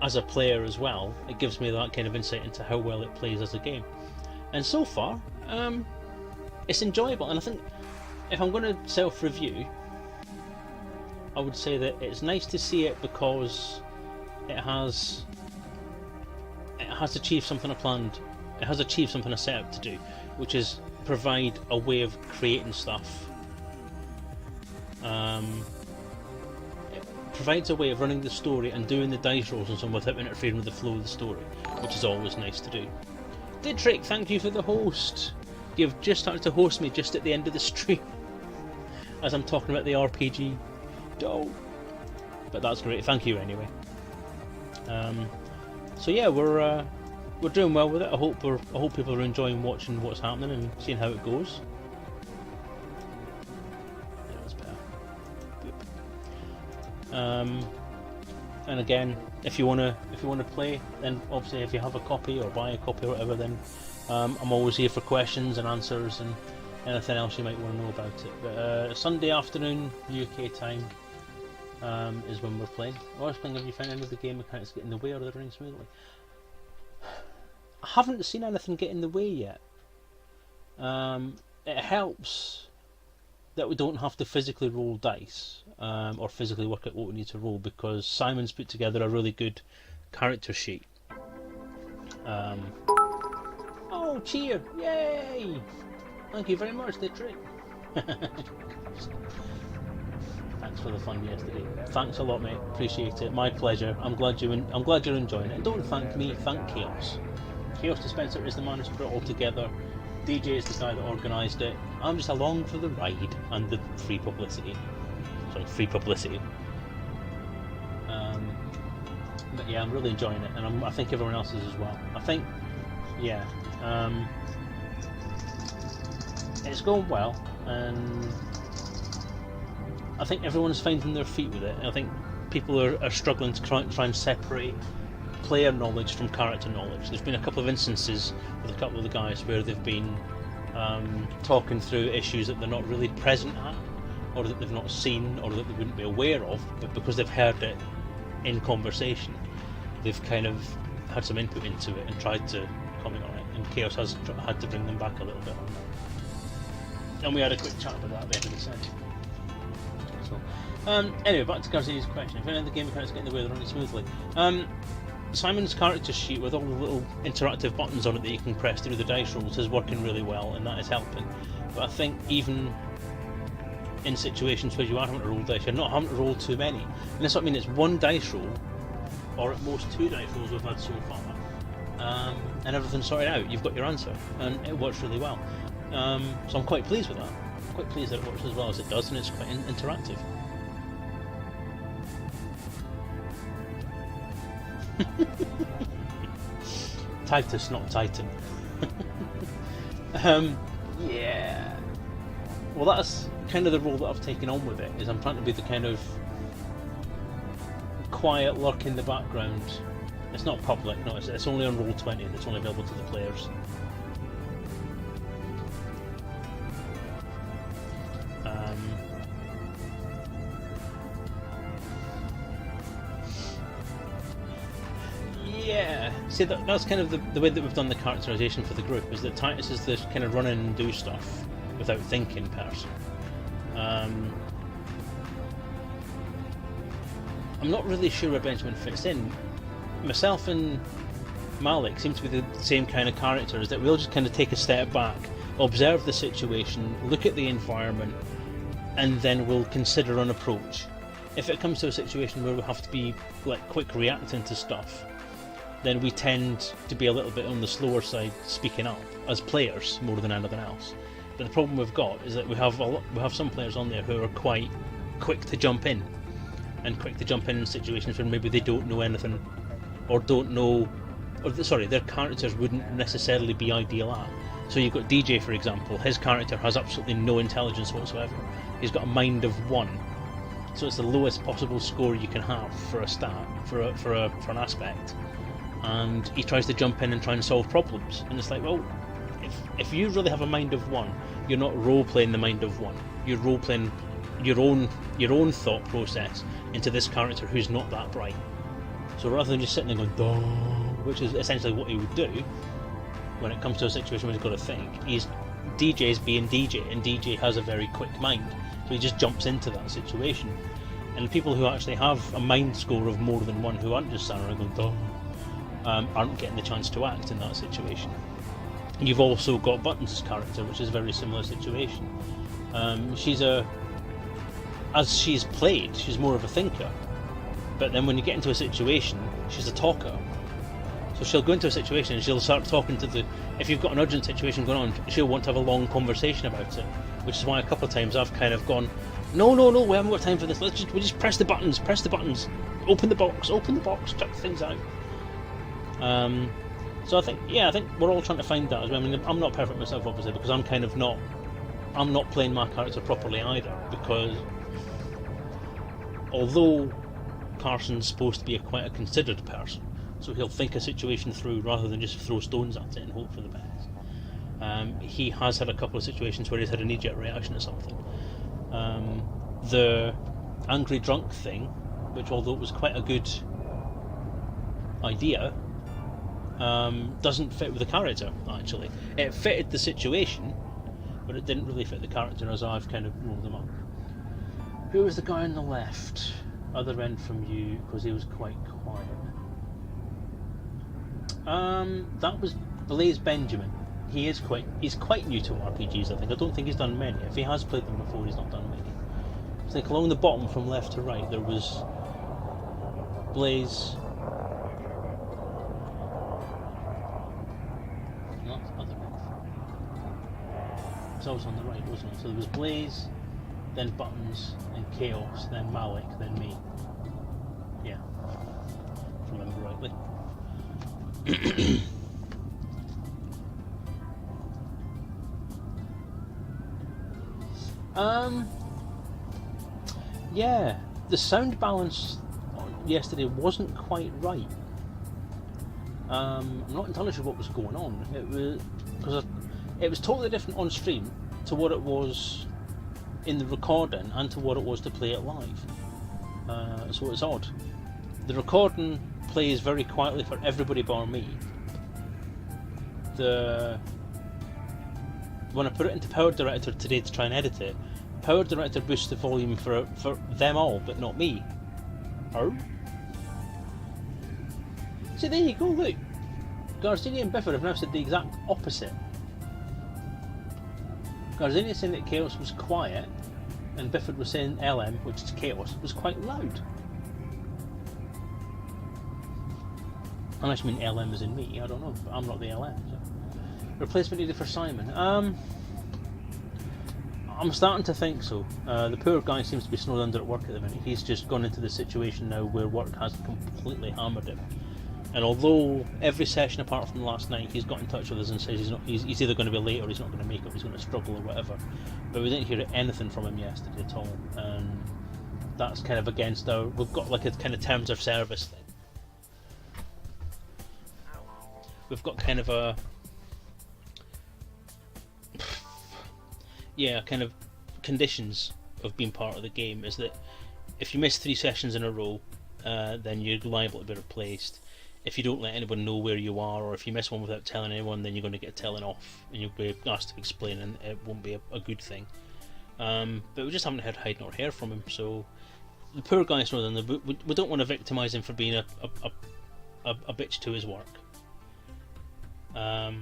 As a player as well, it gives me that kind of insight into how well it plays as a game. And so far, it's enjoyable. And I think if I'm going to self-review, I would say that it's nice to see it because it has achieved something I planned. It has achieved something I set out to do, which is provide a way of creating stuff. It provides a way of running the story and doing the dice rolls and so on without interfering with the flow of the story, which is always nice to do. Didrick, thank you for the host. You've just started to host me just at the end of the stream as I'm talking about the RPG. But that's great. Thank you anyway. So yeah, we're doing well with it. I hope people are enjoying watching what's happening and seeing how it goes. Yeah, that's better. And again, if you wanna play, then obviously if you have a copy or buy a copy or whatever, then I'm always here for questions and answers and anything else you might want to know about it. But Sunday afternoon UK time is when we're playing. I was playing. Have you found any of the game mechanics get in the way, or are they running smoothly? I haven't seen anything get in the way yet. It helps that we don't have to physically roll dice or physically work out what we need to roll, because Simon's put together a really good character sheet. Oh, cheer! Yay! Thank you very much, Dietrich. Thanks for the fun yesterday. Thanks a lot, mate. Appreciate it. My pleasure. I'm glad you're enjoying it. And don't thank me. Thank Chaos. Chaos Dispenser is the man who's put it all together. DJ is the guy that organised it. I'm just along for the ride and the free publicity. Sorry, free publicity. But yeah, I'm really enjoying it, and I think everyone else is as well. I think, yeah, it's going well, and I think everyone's finding their feet with it. I think people are struggling to try and separate player knowledge from character knowledge. There's been a couple of instances with a couple of the guys where they've been talking through issues that they're not really present at, or that they've not seen, or that they wouldn't be aware of, but because they've heard it in conversation, they've kind of had some input into it and tried to comment on it, and Chaos has had to bring them back a little bit on that. And we had a quick chat about that at the end of the session. So, anyway, back to Garzi's question. If any of the game mechanics get in the way, they're running smoothly. Simon's character sheet with all the little interactive buttons on it that you can press through the dice rolls is working really well, and that is helping. But I think even in situations where you are having to roll dice, you're not having to roll too many. And that's what I mean, it's one dice roll, or at most two dice rolls we've had so far, and everything's sorted out. You've got your answer, and it works really well. So I'm quite pleased with that. I'm quite pleased that it works as well as it does, and it's quite interactive. Titus, not Titan. Yeah. Well, that's kind of the role that I've taken on with it, is I'm trying to be the kind of quiet lurk in the background. It's not public, no, it's only on Roll20 and it's only available to the players. Yeah, see, that's kind of the way that we've done the characterization for the group, is that Titus is this kind of run in and do stuff without thinking person. I'm not really sure where Benjamin fits in. Myself and Malik seem to be the same kind of characters, that we'll just kind of take a step back, observe the situation, look at the environment, and then we'll consider an approach. If it comes to a situation where we have to be like quick reacting to stuff, then we tend to be a little bit on the slower side, speaking up as players more than anything else. But the problem we've got is that we have some players on there who are quite quick to jump in, and quick to jump in situations where maybe they don't know anything, or don't know, or sorry, their characters wouldn't necessarily be ideal at. So you've got DJ, for example. His character has absolutely no intelligence whatsoever. He's got a mind of 1, so it's the lowest possible score you can have for a stat, for an aspect. And he tries to jump in and try and solve problems, and it's like, well, if you really have a mind of 1, you're not role playing the mind of 1. You're role playing your own thought process into this character who's not that bright. So rather than just sitting there going, duh, which is essentially what he would do when it comes to a situation where he's got to think, DJ's being DJ, and DJ has a very quick mind, so he just jumps into that situation. And people who actually have a mind score of more than 1, who aren't just standing around going, duh, aren't getting the chance to act in that situation. You've also got Buttons' character, which is a very similar situation. As she's played, she's more of a thinker, but then when you get into a situation, she's a talker. So she'll go into a situation and she'll start talking to if you've got an urgent situation going on, she'll want to have a long conversation about it, which is why a couple of times I've kind of gone, no, we haven't got time for this, we just press the buttons, open the box, check things out. So I think we're all trying to find that as well. I mean, I'm not perfect myself, obviously, because I'm not playing my character properly either, because although Carson's supposed to be quite a considered person, so he'll think a situation through rather than just throw stones at it and hope for the best. He has had a couple of situations where he's had a knee-jerk reaction to something. The angry drunk thing, which although it was quite a good idea, doesn't fit with the character, actually. It fitted the situation, but it didn't really fit the character, as I've kind of rolled them up. Who was the guy on the left? Other end from you, because he was quite quiet. That was Blaze Benjamin. He's quite new to RPGs, I think. I don't think he's done many. If he has played them before, he's not done many. I think along the bottom from left to right there was Blaze. Not other end. It was always on the right, wasn't it? So there was Blaze, then Buttons, then Chaos, then Malik, then me. Yeah, if I remember rightly. Yeah, the sound balance yesterday wasn't quite right. I'm not entirely sure what was going on. It was totally different on stream to what it was in the recording and to what it was to play it live. So it's odd. The recording plays very quietly for everybody bar me. When I put it into Power Director today to try and edit it, Power Director boosts the volume for them all, but not me. Oh? So there you go, look. Garzini and Bifford have now said the exact opposite. Garzini is saying that Chaos was quiet, and Bifford was saying LM, which is Chaos, was quite loud. Unless you mean LM as in me, I don't know, but I'm not the LM. So. Replacement needed for Simon. I'm starting to think so. The poor guy seems to be snowed under at work at the minute. He's just gone into the situation now where work has completely hammered him. And although every session apart from last night he's got in touch with us and says he's either going to be late or he's not going to make it, or he's going to struggle or whatever, but we didn't hear anything from him yesterday at all, and that's kind of against our, we've got like a kind of terms of service thing. We've got kind of a, yeah, kind of conditions of being part of the game, is that if you miss 3 sessions in a row, then you're liable to be replaced. If you don't let anyone know where you are, or if you miss one without telling anyone, then you're going to get telling off and you'll be asked to explain, and it won't be a good thing. But we just haven't heard hide nor hair from him, so the poor guy's not in the book. We don't want to victimise him for being a bitch to his work. So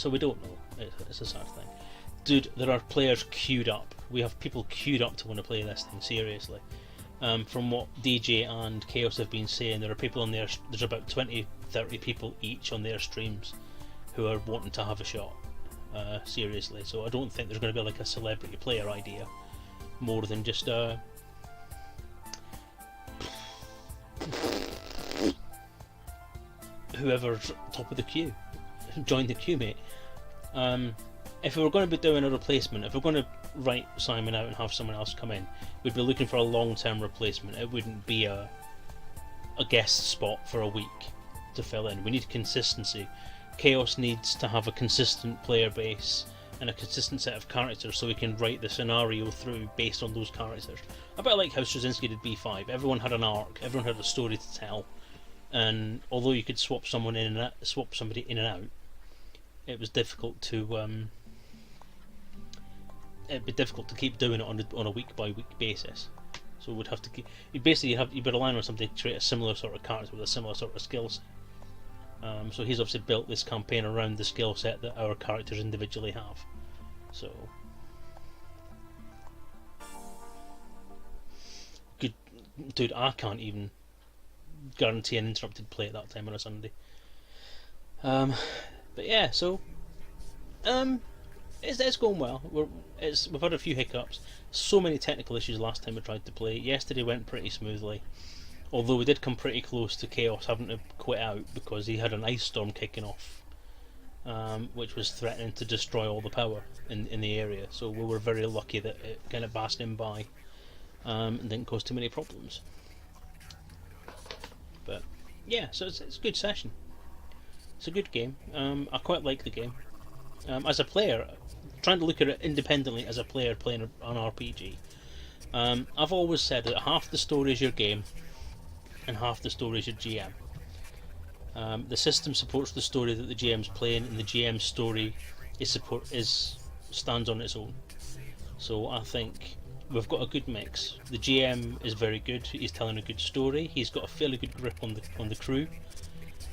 we don't know. It's a sad thing. Dude, there are players queued up. We have people queued up to want to play this thing, seriously. From what DJ and Chaos have been saying, there are people on there, there's about 20-30 people each on their streams who are wanting to have a shot, seriously. So I don't think there's going to be like a celebrity player idea, more than just whoever's top of the queue. Join the queue, mate. If we were going to be doing a replacement, if we're going to write Simon out and have someone else come in, we'd be looking for a long-term replacement. It wouldn't be a guest spot for a week to fill in. We need consistency. Chaos needs to have a consistent player base and a consistent set of characters, so we can write the scenario through based on those characters. A bit like how Straczynski did B5. Everyone had an arc, everyone had a story to tell, and although you could swap somebody in and out, it was difficult to it'd be difficult to keep doing it on a week by week basis. So we'd have to keep, you'd be relying on somebody to create a similar sort of character with a similar sort of skill set. So he's obviously built this campaign around the skill set that our characters individually have. So good, dude. I can't even guarantee an interrupted play at that time on a Sunday. But yeah, so it's going well. We've had a few hiccups. So many technical issues last time we tried to play. Yesterday went pretty smoothly, although we did come pretty close to Chaos having to quit out because he had an ice storm kicking off, which was threatening to destroy all the power in the area. So we were very lucky that it kind of passed him by and didn't cause too many problems. But yeah, so it's a good session. It's a good game. I quite like the game. As a player, trying to look at it independently as a player playing an RPG, I've always said that half the story is your game and half the story is your GM. The system supports the story that the GM's playing, and the GM's story stands on its own. So I think we've got a good mix. The GM is very good. He's telling a good story. He's got a fairly good grip on the crew,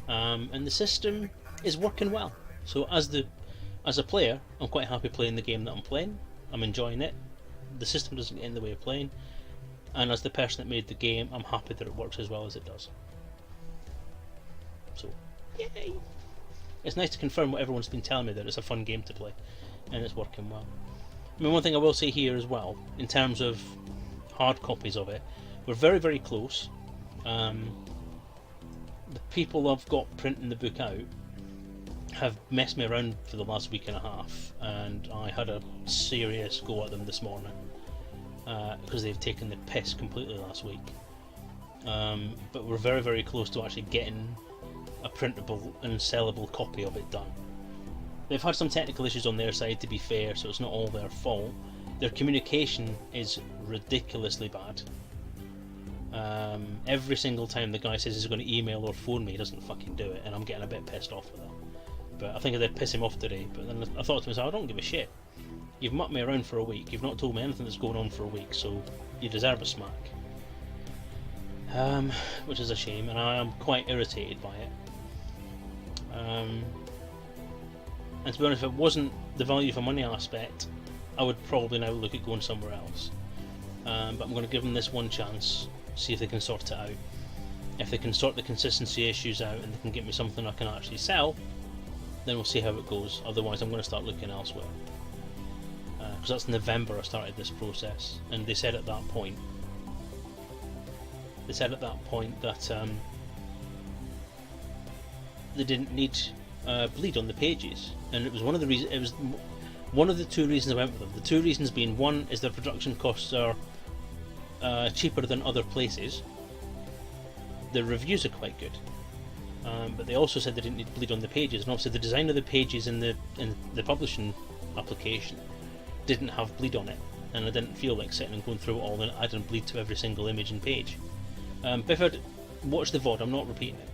and the system is working well. So as a player, I'm quite happy playing the game that I'm playing. I'm enjoying it. The system doesn't get in the way of playing. And as the person that made the game, I'm happy that it works as well as it does. So, yay! It's nice to confirm what everyone's been telling me, that it's a fun game to play, and it's working well. I mean, one thing I will say here as well, in terms of hard copies of it, we're very, very close. The people I've got printing the book out have messed me around for the last week and a half, and I had a serious go at them this morning because they've taken the piss completely last week. But we're very, very close to actually getting a printable and sellable copy of it done. They've had some technical issues on their side, to be fair, so it's not all their fault. Their communication is ridiculously bad. Every single time the guy says he's going to email or phone me, he doesn't fucking do it, and I'm getting a bit pissed off with that. But I think I did piss him off today, but then I thought to myself, I don't give a shit. You've mucked me around for a week, you've not told me anything that's going on for a week, so you deserve a smack. Which is a shame, and I am quite irritated by it. And to be honest, if it wasn't the value for money aspect, I would probably now look at going somewhere else. But I'm going to give them this one chance, see if they can sort it out. If they can sort the consistency issues out and they can get me something I can actually sell, then we'll see how it goes. Otherwise I'm going to start looking elsewhere. Because that's November I started this process, and they said at that point that they didn't need bleed on the pages, and it was one of the reasons. It was one of the two reasons I went with them. The two reasons being, one is their production costs are cheaper than other places. The reviews are quite good, but they also said they didn't need bleed on the pages, and obviously the design of the pages in the publishing application didn't have bleed on it, and I didn't feel like sitting and going through it all and adding bleed to every single image and page. But if I'd watched the VOD, I'm not repeating it.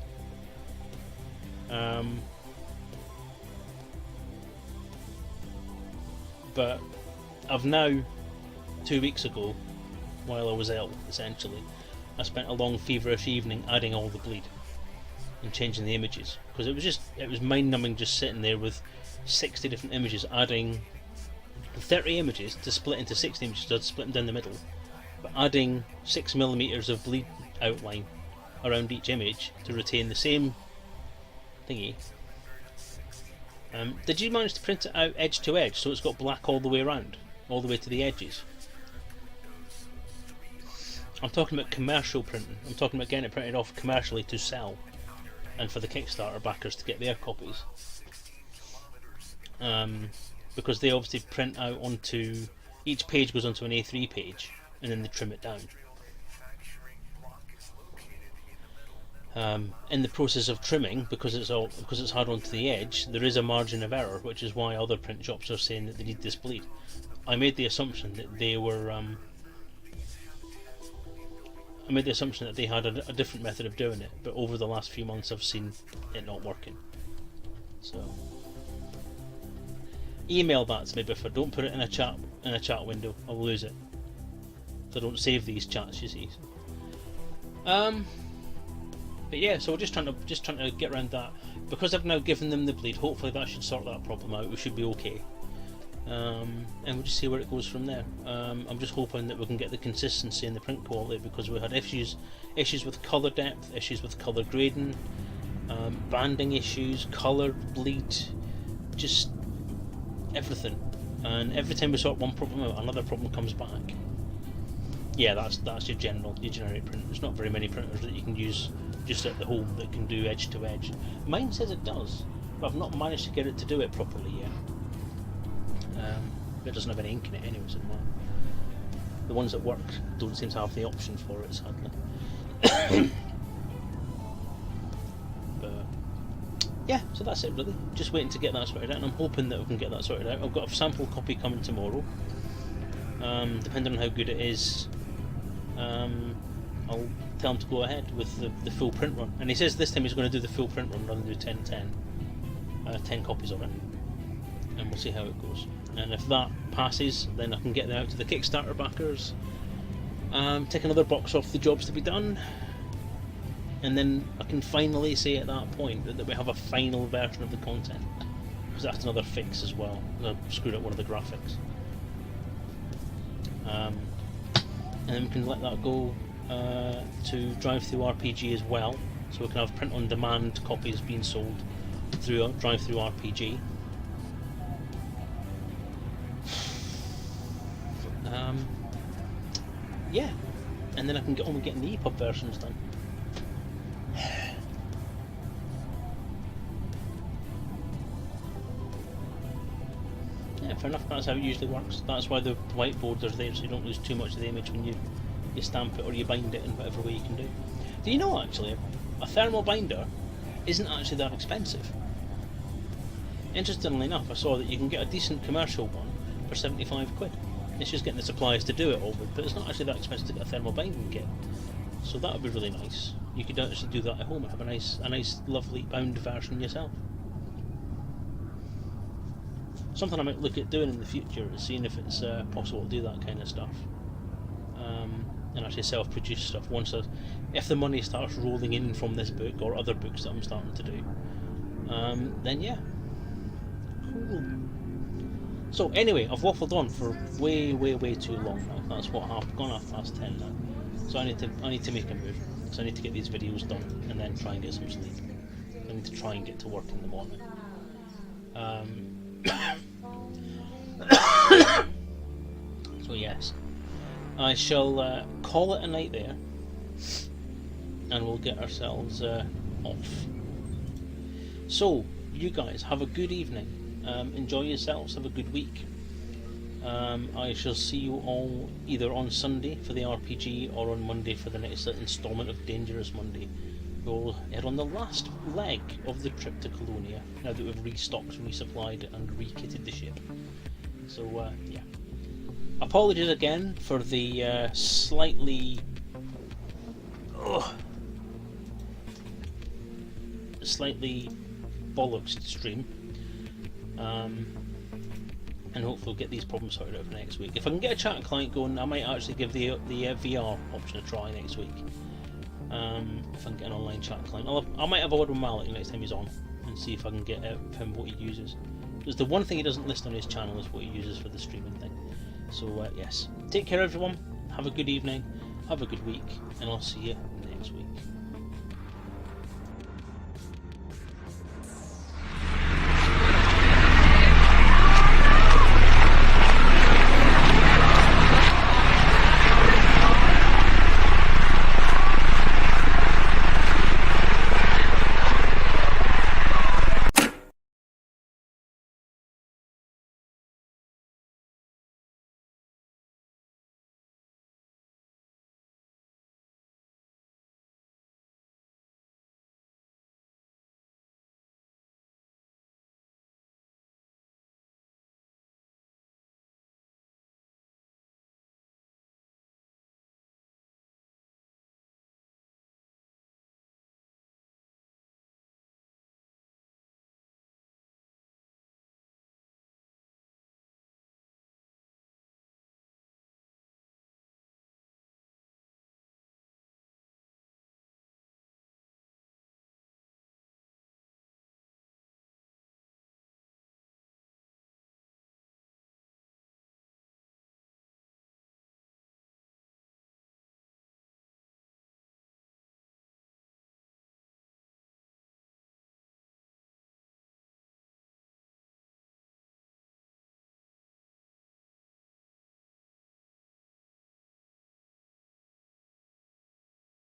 But I've now, 2 weeks ago, while I was ill, essentially, I spent a long feverish evening adding all the bleed and changing the images, because it was mind-numbing just sitting there with 60 different images, adding 30 images to split into 60 images, so I'd split them down the middle, but adding 6mm of bleed outline around each image to retain the same thingy. Did you manage to print it out edge to edge so it's got black all the way around, all the way to the edges? I'm talking about commercial printing. I'm talking about getting it printed off commercially to sell, and for the Kickstarter backers to get their copies. Because they obviously print out onto, each page goes onto an A3 page, and then they trim it down. In the process of trimming, because it's hard onto the edge, there is a margin of error, which is why other print shops are saying that they need this bleed. I made the assumption that they were. I made the assumption that they had a different method of doing it, but over the last few months I've seen it not working. So, email that to me, Biffer. Don't put it in a chat window. I'll lose it. So don't save these chats, you see. But yeah, so we're just trying to get around that. Because I've now given them the bleed, hopefully that should sort that problem out. We should be okay. And we'll just see where it goes from there. I'm just hoping that we can get the consistency in the print quality, because we had issues with colour depth, issues with colour grading, banding issues, colour bleed, just everything. And every time we sort one problem out, another problem comes back. Yeah, that's your generic print. There's not very many printers that you can use just at the home that can do edge to edge. Mine says it does, but I've not managed to get it to do it properly yet. It doesn't have any ink in it anyway, so the ones that work don't seem to have the option for it, sadly. But yeah, so that's it really. Just waiting to get that sorted out, and I'm hoping that we can get that sorted out. I've got a sample copy coming tomorrow. Depending on how good it is, I'll tell him to go ahead with the full print run. And he says this time he's going to do the full print run rather than do 10 copies of it. And we'll see how it goes. And if that passes, then I can get that out to the Kickstarter backers, take another box off the jobs to be done, and then I can finally say at that point that we have a final version of the content, because that's another fix as well. I screwed up one of the graphics. And then we can let that go to DriveThruRPG as well, so we can have print-on-demand copies being sold through DriveThruRPG. Yeah, and then I can get on with getting the EPUB versions done. Yeah, fair enough, that's how it usually works. That's why the whiteboards are there, so you don't lose too much of the image when you stamp it or you bind it in whatever way you can do. Do you know, actually, a thermal binder isn't actually that expensive? Interestingly enough, I saw that you can get a decent commercial one for 75 quid. It's just getting the suppliers to do it all with, but it's not actually that expensive to get a thermal binding kit. So that would be really nice. You could actually do that at home and have a nice lovely bound version yourself. Something I might look at doing in the future is seeing if it's possible to do that kind of stuff. And actually self-produce stuff if the money starts rolling in from this book or other books that I'm starting to do. Then yeah. Cool. So anyway, I've waffled on for way too long now. That's what gone past 10 now. So I need to make a move. So I need to get these videos done and then try and get some sleep. I need to try and get to work in the morning. So yes, I shall call it a night there, and we'll get ourselves off. So, you guys have a good evening. Enjoy yourselves. Have a good week. I shall see you all either on Sunday for the RPG or on Monday for the next instalment of Dangerous Monday. We'll head on the last leg of the trip to Colonia now that we've restocked, resupplied and rekitted the ship. So yeah. Apologies again for the slightly bollocks stream. And hopefully we'll get these problems sorted out for next week. If I can get a chat client going, I might actually give the VR option a try next week. If I can get an online chat client, I might have a word with Malik next time he's on and see if I can get out of him what he uses. Because the one thing he doesn't list on his channel is what he uses for the streaming thing. So yes, take care everyone. Have a good evening. Have a good week, and I'll see you next week.